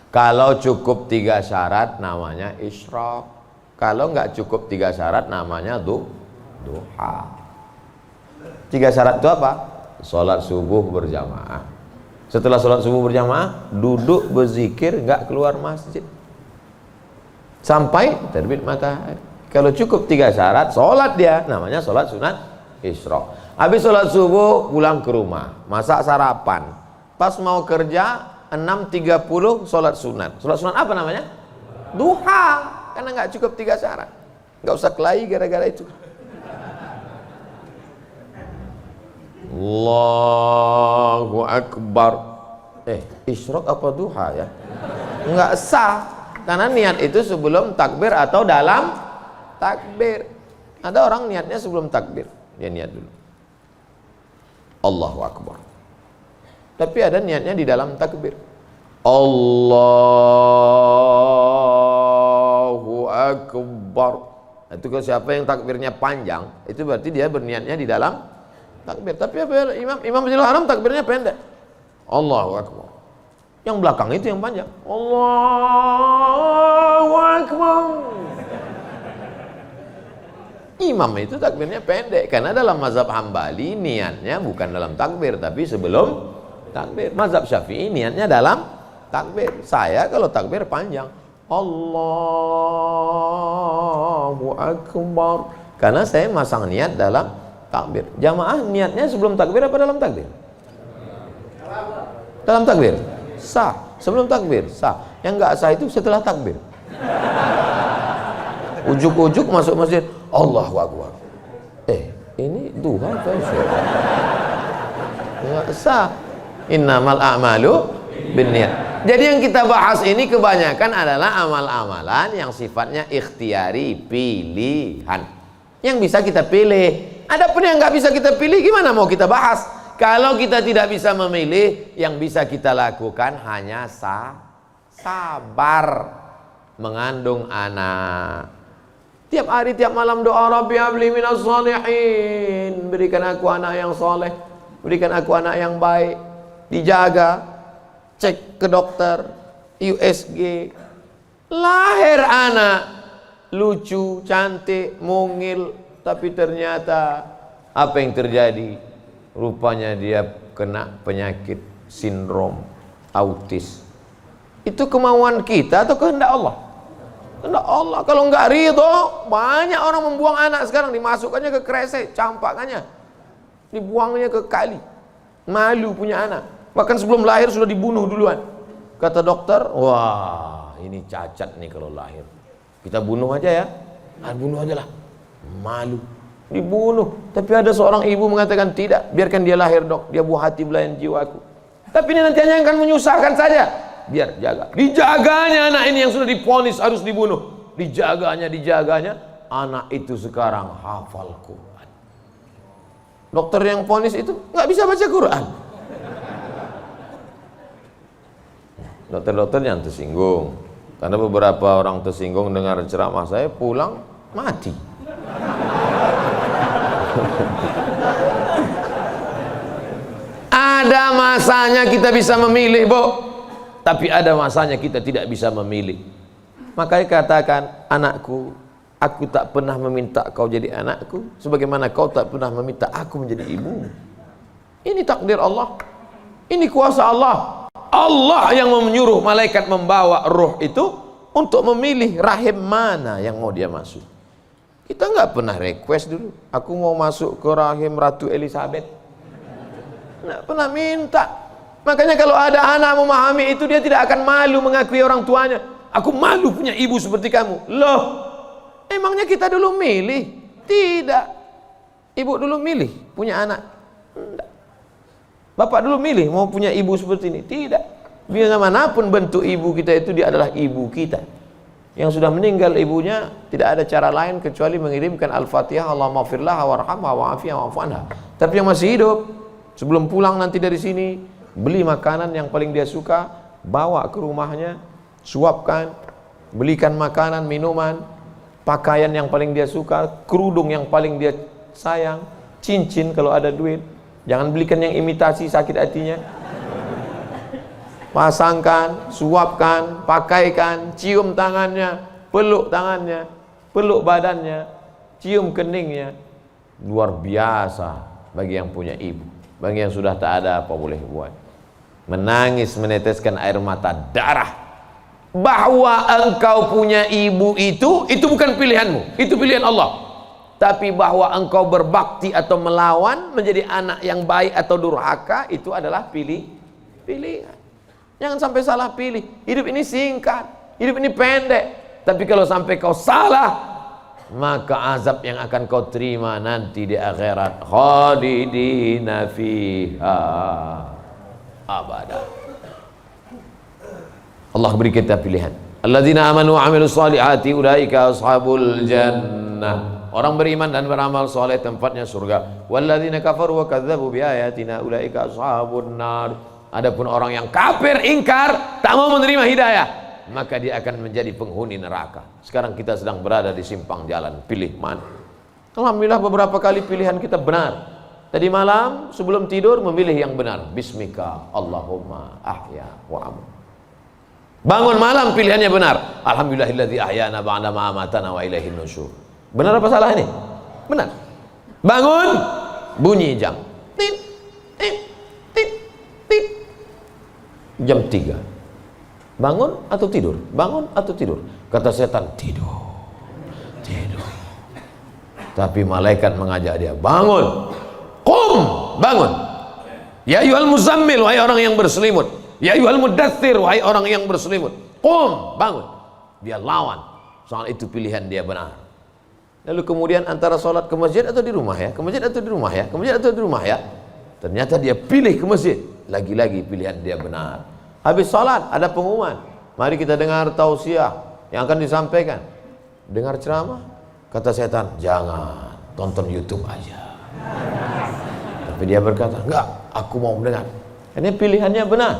Kalau cukup 3 syarat namanya isyraq. Kalau nggak cukup 3 syarat namanya duha. 3 syarat itu apa? Sholat subuh berjamaah. Setelah sholat subuh berjamaah, duduk berzikir, nggak keluar masjid sampai terbit matahari. Kalau cukup 3 syarat, sholat dia, namanya sholat sunat isyraq. Habis sholat subuh, pulang ke rumah, masak sarapan. Pas mau kerja, 6.30 sholat sunat. Sholat sunat apa namanya? Duha. Karena nggak cukup 3 syarat. Nggak usah kelahi gara-gara itu. Allahu Akbar. Isyraq apa duha ya? Enggak sah. Karena niat itu sebelum takbir atau dalam takbir. Ada orang niatnya sebelum takbir. Dia niat dulu Allahu Akbar. Tapi ada niatnya di dalam takbir. Allahu Akbar. Itu kalau siapa yang takbirnya panjang, itu berarti dia berniatnya di dalam takbir. Tapi apa Imam Masjidil Haram takbirnya pendek. Allahu Akbar. Yang belakang itu yang panjang. Allahu Akbar. Imam itu takbirnya pendek karena dalam mazhab Hambali niatnya bukan dalam takbir tapi sebelum takbir. Mazhab Syafi'i niatnya dalam takbir. Saya kalau takbir panjang. Allahu Akbar. Karena saya masang niat dalam takbir. Jamaah niatnya sebelum takbir apa dalam takbir? Dalam takbir. Sah. Sebelum takbir sah. Yang enggak sah itu setelah takbir. Ujuk-ujuk masuk masjid, Allahu Akbar. Ini duha atau isyraq? Enggak sah. Innamal a'malu binniyat. Jadi yang kita bahas ini kebanyakan adalah amal-amalan yang sifatnya ikhtiari, pilihan. Yang bisa kita pilih. Adapun yang nggak bisa kita pilih, gimana mau kita bahas? Kalau kita tidak bisa memilih, yang bisa kita lakukan hanya sabar mengandung anak. Tiap hari, tiap malam doa, Rabbi habli minas shalihin, berikan aku anak yang soleh, berikan aku anak yang baik. Dijaga, cek ke dokter, USG, lahir anak lucu, cantik, mungil, tapi ternyata apa yang terjadi? Rupanya dia kena penyakit sindrom autis. Itu kemauan kita atau kehendak Allah? Kehendak Allah. Kalau enggak ridho, banyak orang membuang anak sekarang, dimasukkannya ke kresek, campakannya, dibuangnya ke kali. Malu punya anak. Bahkan sebelum lahir sudah dibunuh duluan. Kata dokter, wah ini cacat nih kalau lahir. Kita bunuh aja ya. Bunuh aja lah. Malu. Dibunuh. Tapi ada seorang ibu mengatakan, tidak, biarkan dia lahir dok. Dia buah hati belayan jiwaku. Tapi ini nanti hanya akan menyusahkan saja. Biar jaga. Dijaganya anak ini yang sudah divonis harus dibunuh. Dijaganya. Anak itu sekarang hafal Quran. Dokter yang vonis itu nggak bisa baca Quran. Dokter-dokter yang tersinggung. Karena beberapa orang tersinggung dengar ceramah saya, pulang mati. Ada masanya kita bisa memilih, Bu. Tapi ada masanya kita tidak bisa memilih. Makanya katakan, anakku, aku tak pernah meminta kau jadi anakku, sebagaimana kau tak pernah meminta aku menjadi ibumu. Ini takdir Allah. Ini kuasa Allah. Allah yang menyuruh malaikat membawa roh itu untuk memilih rahim mana yang mau dia masuk. Kita nggak pernah request dulu, aku mau masuk ke rahim Ratu Elizabeth. Nggak pernah minta. Makanya kalau ada anak memahami itu, dia tidak akan malu mengakui orang tuanya. Aku malu punya ibu seperti kamu. Loh, emangnya kita dulu milih? Tidak. Ibu dulu milih punya anak? Tidak. Bapak dulu milih mau punya ibu seperti ini? Tidak. Biar manapun bentuk ibu kita itu, dia adalah ibu kita. Yang sudah meninggal ibunya, tidak ada cara lain kecuali mengirimkan Al-Fatihah, Allahumma firlaha warhamha wa'afiyah wa'fu anha. Tapi yang masih hidup, sebelum pulang nanti dari sini, beli makanan yang paling dia suka, bawa ke rumahnya, suapkan, belikan makanan, minuman, pakaian yang paling dia suka, kerudung yang paling dia sayang, cincin kalau ada duit. Jangan belikan yang imitasi, sakit hatinya. Pasangkan, suapkan, pakaikan, cium tangannya, peluk badannya, cium keningnya. Luar biasa bagi yang punya ibu. Bagi yang sudah tak ada, apa boleh buat? Menangis, meneteskan air mata darah. Bahwa engkau punya ibu itu bukan pilihanmu, itu pilihan Allah. Tapi bahwa engkau berbakti atau melawan, menjadi anak yang baik atau durhaka, itu adalah pilihan. Jangan sampai salah pilih. Hidup ini singkat, hidup ini pendek. Tapi kalau sampai kau salah, maka azab yang akan kau terima nanti di akhirat, khalidina fiha abada. Allah beri kita pilihan. Alladzina amanu wa amilus solihati ulaika ashabul jannah. Orang beriman dan beramal soleh tempatnya surga. Walladzina kafaru wa kadzdzabu biayatina ulaika ashabun nar. Adapun orang yang kafir, ingkar, tak mau menerima hidayah, maka dia akan menjadi penghuni neraka. Sekarang kita sedang berada di simpang jalan, pilih mana? Alhamdulillah beberapa kali pilihan kita benar. Tadi malam sebelum tidur memilih yang benar. Bismika Allahumma ahya wa amut. Bangun malam pilihannya benar. Alhamdulillahilladzi ahyana ba'da ma amatana wa ilaihin nusyur. Benar apa salah ini? Benar. Bangun, bunyi jam. Tit, tit, tit, tit. Jam 3. Bangun atau tidur? Bangun atau tidur? Kata setan, tidur. Tidur. Tapi malaikat mengajak dia, bangun. Qum, bangun. Ya ayyuhal muzammil, wahai orang yang berselimut. Ya ayyuhal mudaththir, wahai orang yang berselimut. Qum, bangun. Dia lawan. Soal itu pilihan dia benar. Lalu kemudian antara sholat ke masjid atau di rumah ya, ke masjid atau di rumah ya, ke masjid atau di rumah ya. Ternyata dia pilih ke masjid. Lagi-lagi pilihan dia benar. Habis sholat ada pengumuman. Mari kita dengar tausiah yang akan disampaikan. Dengar ceramah. Kata setan, jangan, tonton YouTube aja. Tapi dia berkata, enggak, aku mau mendengar. Ini pilihannya benar.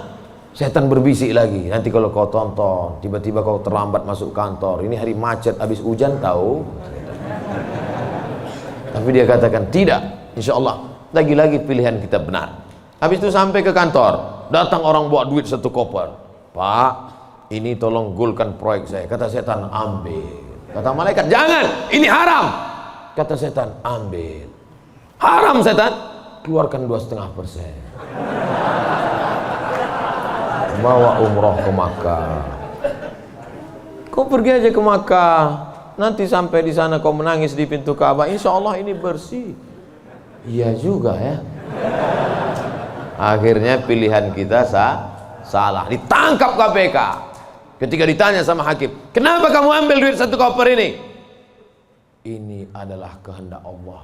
Setan berbisik lagi, nanti kalau kau tonton, tiba-tiba kau terlambat masuk kantor, ini hari macet, habis hujan tahu. Tapi dia katakan, tidak, insya Allah, lagi-lagi pilihan kita benar. Habis itu sampai ke kantor, datang orang bawa duit 1 koper. Pak, ini tolong gulkan proyek saya. Kata setan, ambil. Kata malaikat, jangan, ini haram. Kata setan, ambil. Haram setan, keluarkan 2,5%. Bawa umroh ke Makkah. Kau pergi aja ke Makkah, nanti sampai di sana kau menangis di pintu Ka'bah, insya Allah ini bersih. Iya juga ya. Akhirnya pilihan kita salah, ditangkap KPK. Ketika ditanya sama hakim, kenapa kamu ambil duit 1 koper ini? Ini adalah kehendak Allah.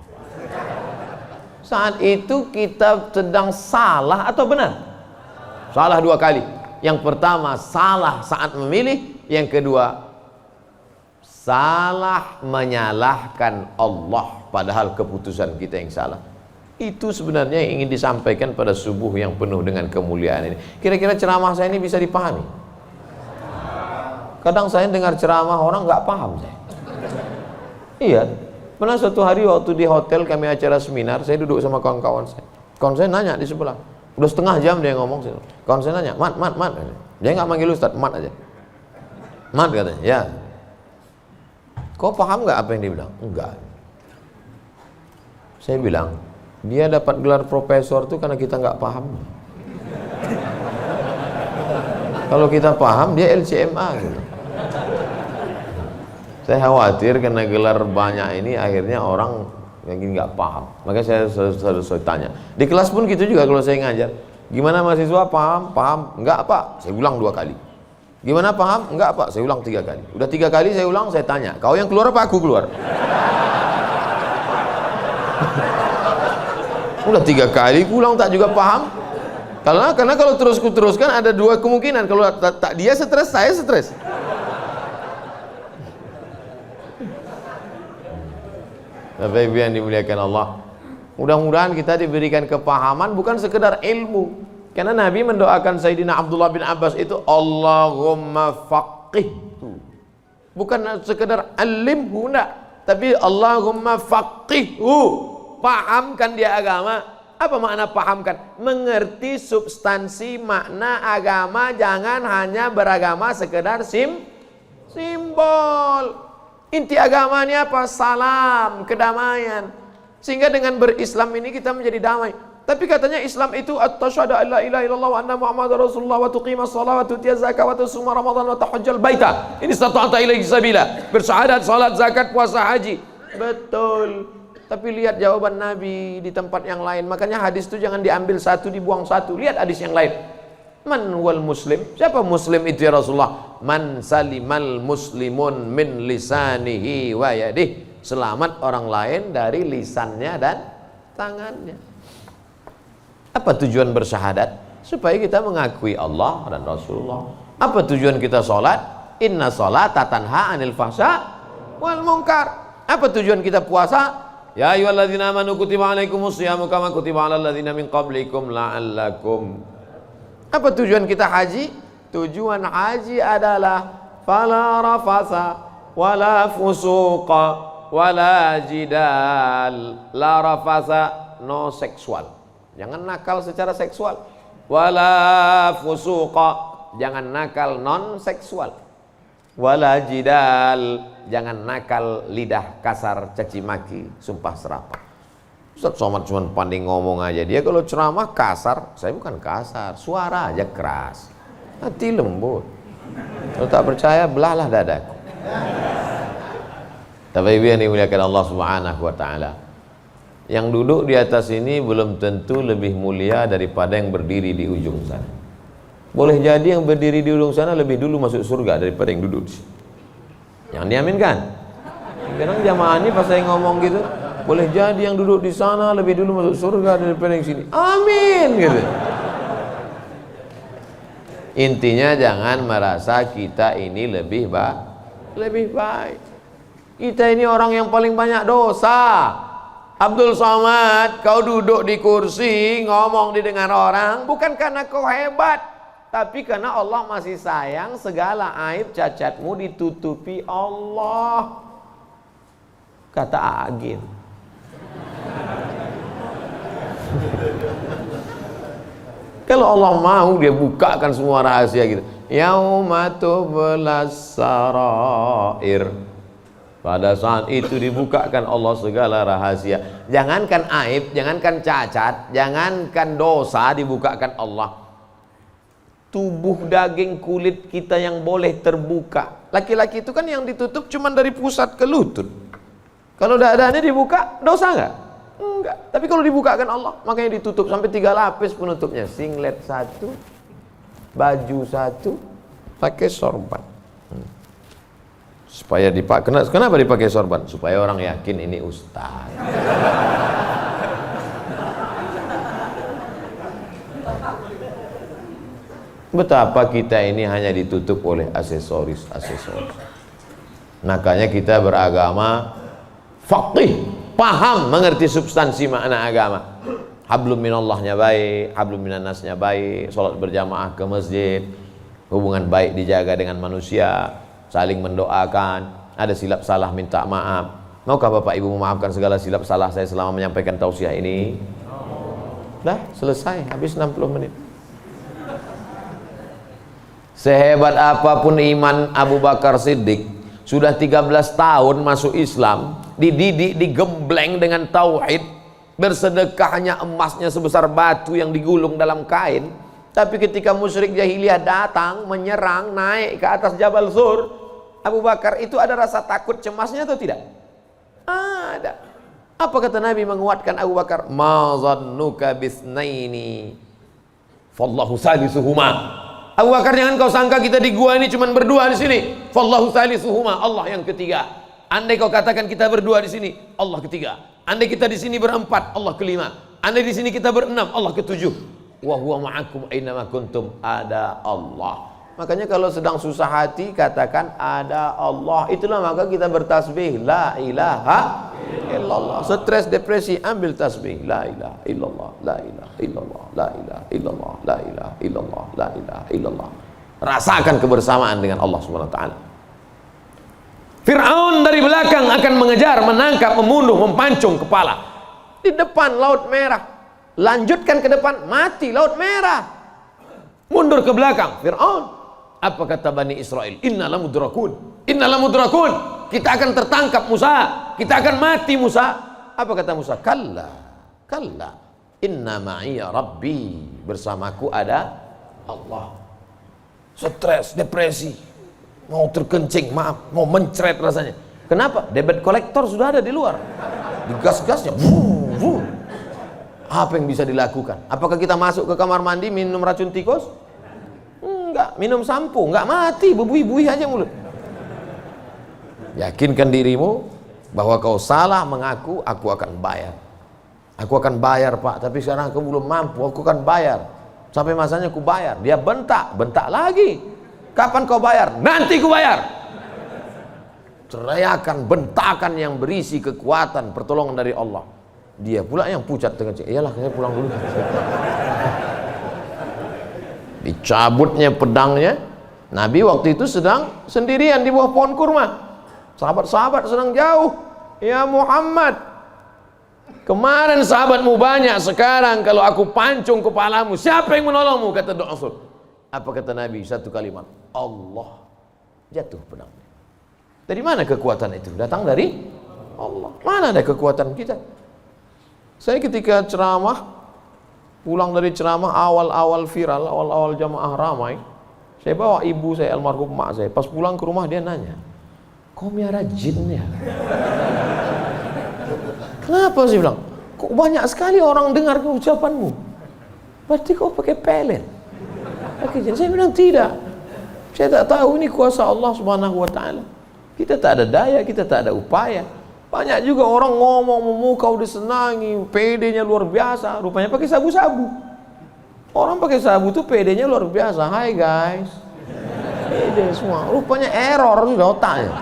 Saat itu kita sedang salah atau benar? Salah 2 kali. Yang pertama salah saat memilih, yang kedua salah menyalahkan Allah padahal keputusan kita yang salah. Itu sebenarnya yang ingin disampaikan pada subuh yang penuh dengan kemuliaan ini. Kira-kira ceramah saya ini bisa dipahami? Kadang saya dengar ceramah orang nggak paham saya. Iya, pernah suatu hari waktu di hotel kami acara seminar, saya duduk sama kawan-kawan saya. Kawan saya nanya di sebelah, udah setengah jam dia ngomong. Kawan saya nanya, mat. Dia nggak manggil Ustaz, mat aja. Mat katanya, ya. Kau paham nggak apa yang dia bilang? Enggak. Saya bilang, dia dapat gelar profesor tuh karena kita nggak paham. Kalau kita paham, dia LCMA gitu. Saya khawatir karena gelar banyak ini akhirnya orang yang nggak paham. Makanya saya selalu tanya. Di kelas pun gitu juga kalau saya ngajar. Gimana mahasiswa, paham? Paham? Enggak Pak, saya ulang 2 kali. Gimana paham? Enggak Pak, saya ulang 3 kali. Udah 3 kali saya ulang, saya tanya, kau yang keluar apa aku keluar? Udah 3 kali ulang tak juga paham. Karena kalau teruskan ada 2 kemungkinan. Kalau tak dia stres, saya stres. Bapak Ibu yang dimuliakan Allah, mudah-mudahan kita diberikan kepahaman bukan sekedar ilmu. Karena Nabi mendoakan Sayyidina Abdullah bin Abbas itu Allahumma faqihhu, bukan sekedar alimhu, enggak, tapi Allahumma faqihhu, pahamkan dia agama. Apa makna pahamkan? Mengerti substansi makna agama, jangan hanya beragama sekedar simbol. Inti agama ini apa? Salam, kedamaian. Sehingga dengan berislam ini kita menjadi damai. Tapi katanya Islam itu at-tasyhadu an la ilaha illallah wa anna muhammadar rasulullah wa tuqimas shalah wa tutiyaz zakah wa tasuma ramadan wa tahajjal baita. Ini stata'ta ilaihi sabila. Bersyahadat, salat, zakat, puasa, haji. Betul. Tapi lihat jawaban Nabi di tempat yang lain. Makanya hadis itu jangan diambil satu dibuang satu. Lihat hadis yang lain. Man wal muslim? Siapa muslim itu ya Rasulullah? Man salimal muslimun min lisanihi wa yadih. Selamat orang lain dari lisannya dan tangannya. Apa tujuan bersyahadat? Supaya kita mengakui Allah dan Rasulullah. Apa tujuan kita sholat? Inna sholata tanha anil fahsya wal munkar. Apa tujuan kita puasa? Ya ayyuhalladzina amanu kutiba alaikumus syiyamu kama kutiba alal ladzina min qablikum la'allakum. Apa tujuan kita haji? Tujuan haji adalah fala rafasa wala fusuqa wala jidal. La rafasa, no seksual, jangan nakal secara seksual. Wala fusuqa, jangan nakal non seksual. Wala jidal, jangan nakal lidah kasar, caci maki, sumpah serapah. Ustaz Somad cuma pandai ngomong aja. Dia kalau ceramah kasar, saya bukan kasar, suara aja keras, hati lembut. Kalau tak percaya, belahlah dadaku. Tapi Ibu yang dimuliakan Allah Subhanahu wa Ta'ala, yang duduk di atas ini belum tentu lebih mulia daripada yang berdiri di ujung sana. Boleh jadi yang berdiri di ujung sana lebih dulu masuk surga daripada yang duduk di sini. Yang diaminkan. Kadang jamaah ini pas saya ngomong gitu, boleh jadi yang duduk di sana lebih dulu masuk surga daripada yang sini. Amin gitu. Intinya jangan merasa kita ini lebih baik. Kita ini orang yang paling banyak dosa. Abdul Somad, kau duduk di kursi, ngomong didengar orang, bukan karena kau hebat, tapi karena Allah masih sayang, segala aib cacatmu ditutupi Allah. Kata Agin. Kalau Allah mau, dia bukakan semua rahasia gitu. Yauma tublas sarair. Pada saat itu dibukakan Allah segala rahasia. Jangankan aib, jangankan cacat, jangankan dosa, dibukakan Allah. Tubuh daging kulit kita yang boleh terbuka. Laki-laki itu kan yang ditutup cuma dari pusat ke lutut. Kalau dadanya dibuka, dosa nggak? Enggak. Tapi kalau dibukakan Allah, makanya ditutup sampai 3 lapis penutupnya. Singlet 1, baju 1, pakai sorban. Supaya dipakai. Kenapa dipakai sorban? Supaya orang yakin ini ustaz. Betapa kita ini hanya ditutup oleh aksesoris. Makanya kita beragama faqih, paham, mengerti substansi makna agama. Hablum minallahnya baik, hablum minannasnya baik, sholat berjamaah ke masjid, hubungan baik dijaga dengan manusia, saling mendoakan, ada silap salah minta maaf. Maukah Bapak Ibu memaafkan segala silap salah saya selama menyampaikan tausiah ini? Dah selesai, habis 60 menit. Sehebat apapun iman Abu Bakar Siddiq, sudah 13 tahun masuk Islam, dididik, digembleng dengan tauhid, bersedekahnya emasnya sebesar batu yang digulung dalam kain. Tapi ketika musyrik jahiliyah datang, menyerang, naik ke atas Jabal Zur, Abu Bakar itu ada rasa takut, cemasnya atau tidak? Ada. Apa kata Nabi menguatkan Abu Bakar? Ma zannuka bisnaini fallahu salisuhuma. Abu Bakar, jangan kau sangka kita di gua ini cuma berdua di sini. Fallahu salisuhuma, Allah yang ketiga. Andai kau katakan kita berdua di sini, Allah ketiga. Andai kita di sini berempat, Allah kelima. Andai di sini kita berenam, Allah ketujuh. Wa huwa ma'akum aina ma kuntum, ada Allah. Makanya kalau sedang susah hati katakan ada Allah. Itulah maka kita bertasbih la ilaha illallah. Stres, depresi, ambil tasbih la ilaha illallah, la ilaha illallah, la ilaha illallah, la ilaha illallah, la ilaha illallah. Rasakan kebersamaan dengan Allah Subhanahu wa taala. Fir'aun dari belakang akan mengejar, menangkap, membunuh, mempancung kepala. Di depan Laut Merah. Lanjutkan ke depan, mati Laut Merah. Mundur ke belakang, Fir'aun. Apa kata Bani Israel? Innalah mudrakun, innalah mudrakun. Kita akan tertangkap Musa, kita akan mati Musa. Apa kata Musa? Kalla, kalla, inna ma'iya rabbi. Bersamaku ada Allah. Stres, depresi, mau terkencing, maaf, mau mencret rasanya. Kenapa? Debit kolektor sudah ada di luar. Digas-gasnya, apa yang bisa dilakukan? Apakah kita masuk ke kamar mandi minum racun tikus? Enggak. Minum sampo? Enggak, mati, bebui-bui aja mulut. Yakinkan dirimu bahwa kau salah, mengaku, aku akan bayar. Aku akan bayar Pak, tapi sekarang aku belum mampu, aku akan bayar. Sampai masanya aku bayar. Dia bentak, bentak lagi. Kapan kau bayar? Nanti ku bayar. Teriakan, bentakan yang berisi kekuatan, pertolongan dari Allah. Dia pula yang pucat dengan cek. Iyalah, saya pulang dulu. Dicabutnya pedangnya. Nabi waktu itu sedang sendirian di bawah pohon kurma. Sahabat-sahabat sedang jauh. Ya Muhammad, kemarin sahabatmu banyak, sekarang kalau aku pancung kepalamu, siapa yang menolongmu? Kata Rasul. Apa kata Nabi? Satu kalimat, Allah. Jatuh pedangnya. Dari mana kekuatan itu? Datang dari Allah. Mana ada kekuatan kita? Saya ketika ceramah, pulang dari ceramah awal-awal viral, awal-awal jamaah ramai, saya bawa ibu saya, almarhum mak saya. Pas pulang ke rumah dia nanya, kau miara jin ya? Kenapa sih bilang? Kok banyak sekali orang dengar ucapanmu? Berarti kau pakai pelet? Pakai jin? Saya bilang tidak. Saya tak tahu, ini kuasa Allah Subhanahu wa taala. Kita tak ada daya, kita tak ada upaya. Banyak juga orang ngomong memukau disenangi, PD-nya luar biasa, rupanya pakai sabu-sabu. Orang pakai sabu tuh PD-nya luar biasa. Hai guys, PD semua, rupanya error sudah otaknya.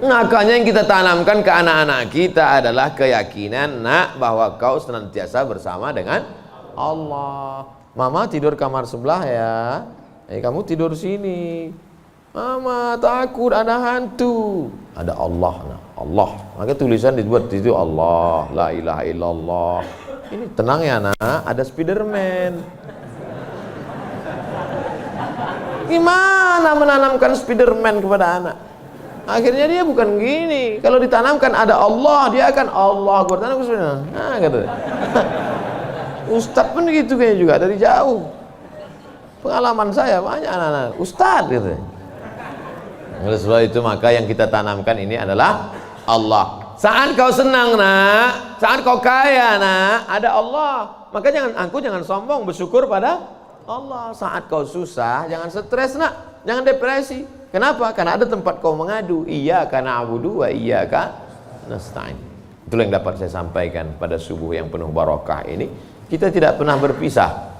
Makanya yang kita tanamkan ke anak-anak kita adalah keyakinan, nak, bahwa kau senantiasa bersama dengan Allah. Mama tidur kamar sebelah ya, kamu tidur sini. Mama takut ada hantu. Ada Allah, nah, Allah. Maka tulisan dibuat di situ Allah, la ilaha illallah. Ini tenang ya nak, ada Spiderman. Gimana menanamkan Spiderman kepada anak? Akhirnya dia bukan gini. Kalau ditanamkan ada Allah, dia akan Allah. Gua tanam Spiderman. Nah, gitu. Ustadz pun gitu kayaknya juga dari jauh. Pengalaman saya banyak anak-anak Ustadz gitu. Oleh sebab itu maka yang kita tanamkan ini adalah Allah. Saat kau senang nak, saat kau kaya nak, ada Allah. Maka jangan sombong, bersyukur pada Allah. Saat kau susah, jangan stres nak, jangan depresi. Kenapa? Karena ada tempat kau mengadu. Iyyaka na'budu wa iyyaka nasta'in. Itulah yang dapat saya sampaikan pada subuh yang penuh barakah ini. Kita tidak pernah berpisah.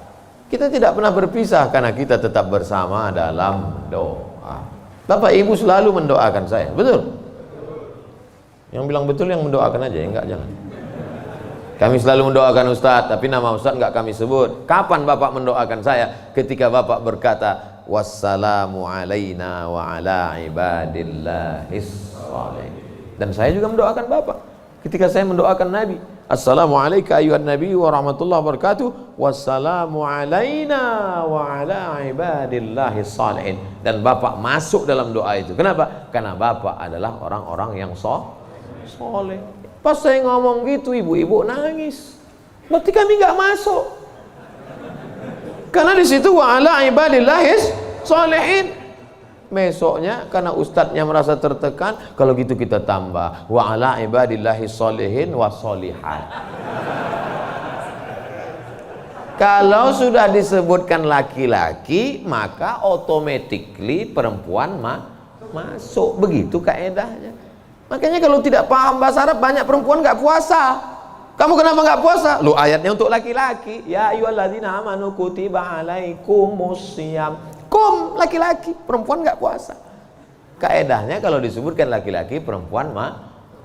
Kita tidak pernah berpisah karena kita tetap bersama dalam doa. Bapak Ibu selalu mendoakan saya, betul? Yang bilang betul yang mendoakan aja, enggak jangan. Kami selalu mendoakan Ustadz, tapi nama Ustadz enggak kami sebut. Kapan Bapak mendoakan saya? Ketika Bapak berkata, wassalamu alaina wa ala ibadillahis shalihin. Dan saya juga mendoakan Bapak ketika saya mendoakan Nabi, assalamualaikum ayuhan nabi wa rahmatullahi wabarakatuh, wassalamu alaina wa ala ibadillahis shalihin. Dan Bapak masuk dalam doa itu. Kenapa? Karena Bapak adalah orang-orang yang soleh. Pas saya ngomong gitu, ibu-ibu nangis. Berarti kami nggak masuk. Karena di situ wa ala ibadillahis sholihin. Besoknya karena ustadznya merasa tertekan, kalau gitu kita tambah wa ala ibadillahis sholihin wa sholihat. Kalau sudah disebutkan laki-laki, maka automatically perempuan masuk. Begitu kaedahnya. Makanya kalau tidak paham bahasa Arab, banyak perempuan nggak puasa. Kamu kenapa nggak puasa? Lu ayatnya untuk laki-laki. Ya ayyuhalladzina amanu kutiba alaikumusiyam. Kum laki-laki, perempuan nggak puasa. Kaedahnya kalau disebutkan laki-laki, perempuan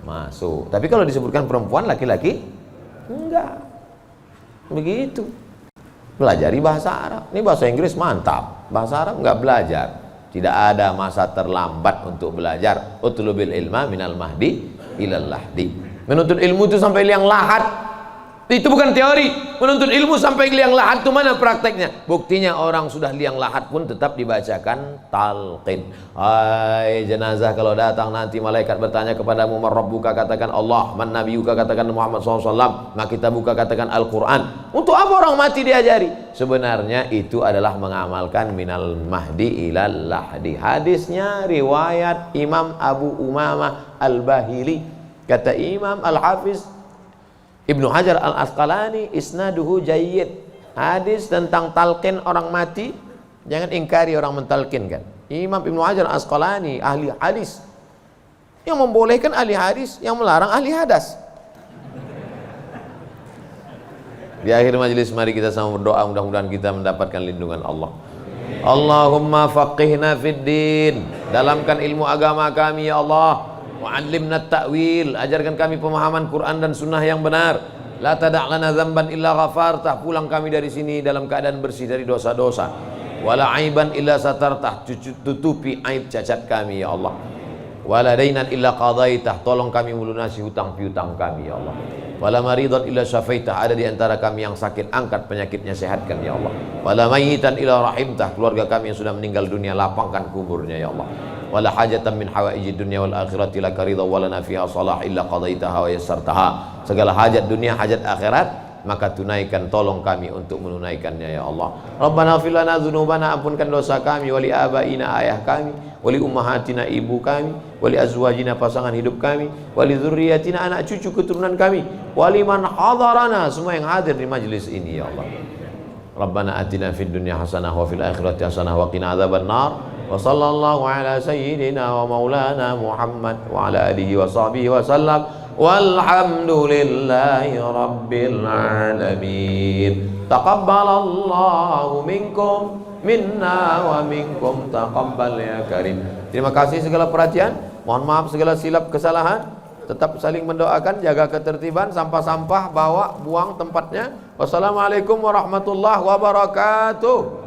masuk. Tapi kalau disebutkan perempuan, laki-laki enggak. Begitu. Pelajari bahasa Arab. Ini bahasa Inggris mantap. Bahasa Arab nggak belajar. Tidak ada masa terlambat untuk belajar. Utlubil ilma minal mahdi ilal lahdi. Menuntut ilmu itu sampai liang lahat. Itu bukan teori. Menuntut ilmu sampai liang lahat itu mana prakteknya? Buktinya orang sudah liang lahat pun tetap dibacakan talqin. Hai jenazah, kalau datang nanti malaikat bertanya kepadamu, man rabbuka, katakan Allah, man nabiyuka, katakan Muhammad SAW, maka kita buka katakan Al-Quran. Untuk apa orang mati diajari? Sebenarnya itu adalah mengamalkan minal mahdi ilal lahdi. Hadisnya riwayat Imam Abu Umamah Al-Bahili. Kata Imam Al-Hafiz Ibnu Hajar Al-Asqalani, isnaduhu jayyid. Hadis tentang talqin orang mati, jangan ingkari orang mentalkinkan. Imam Ibnu Hajar Al-Asqalani, ahli hadis, yang membolehkan ahli hadis, yang melarang ahli hadas. Di akhir majelis mari kita sama berdoa, mudah-mudahan kita mendapatkan lindungan Allah. Allahumma faqihna fid din, dalamkan ilmu agama kami ya Allah. Wa'allimna ta'wil, ajarkan kami pemahaman Quran dan sunnah yang benar. La tada' lana dzamban illa ghafartah, pulang kami dari sini dalam keadaan bersih dari dosa-dosa. Wala aiban illa satartah, tutupi aib cacat kami ya Allah. Wala dainan illa qadaitah, tolong kami melunasi hutang piutang kami ya Allah. Wala maridan illa syafaitah, ada di antara kami yang sakit, angkat penyakitnya, sehatkan ya Allah. Wala mayyitan illa rahimtah, keluarga kami yang sudah meninggal dunia, lapangkan kuburnya ya Allah. Wala hajatan min hawaiji dunya wal akhirati laka ridha wa lana fiha salah illa qadaitaha wa yassartaha. Segala hajat dunia, hajat akhirat, maka tunaikan, tolong kami untuk menunaikannya ya Allah. Rabbana ighfir lana dzunubana, ampunkan dosa kami, wali abaina, ayah kami, wali ummahatina, ibu kami, wali azwajina, pasangan hidup kami, wali dzurriyyatina, anak cucu keturunan kami, wali man hadarana, semua yang hadir di majlis ini ya Allah. Rabbana atina fid dunya hasanah wa fil akhirati hasanah wa qina adzabannar. Wa sallallahu ala sayyidina wa maulana Muhammad wa ala alihi wa sahbihi wa sallam. Walhamdulillahi rabbil alamin. Taqabbalallahu minkum minna wa minkum taqabbal ya karim. Terima kasih segala perhatian. Mohon maaf segala silap kesalahan. Tetap saling mendoakan, jaga ketertiban, sampah-sampah bawa, buang tempatnya. Wassalamualaikum warahmatullahi wabarakatuh.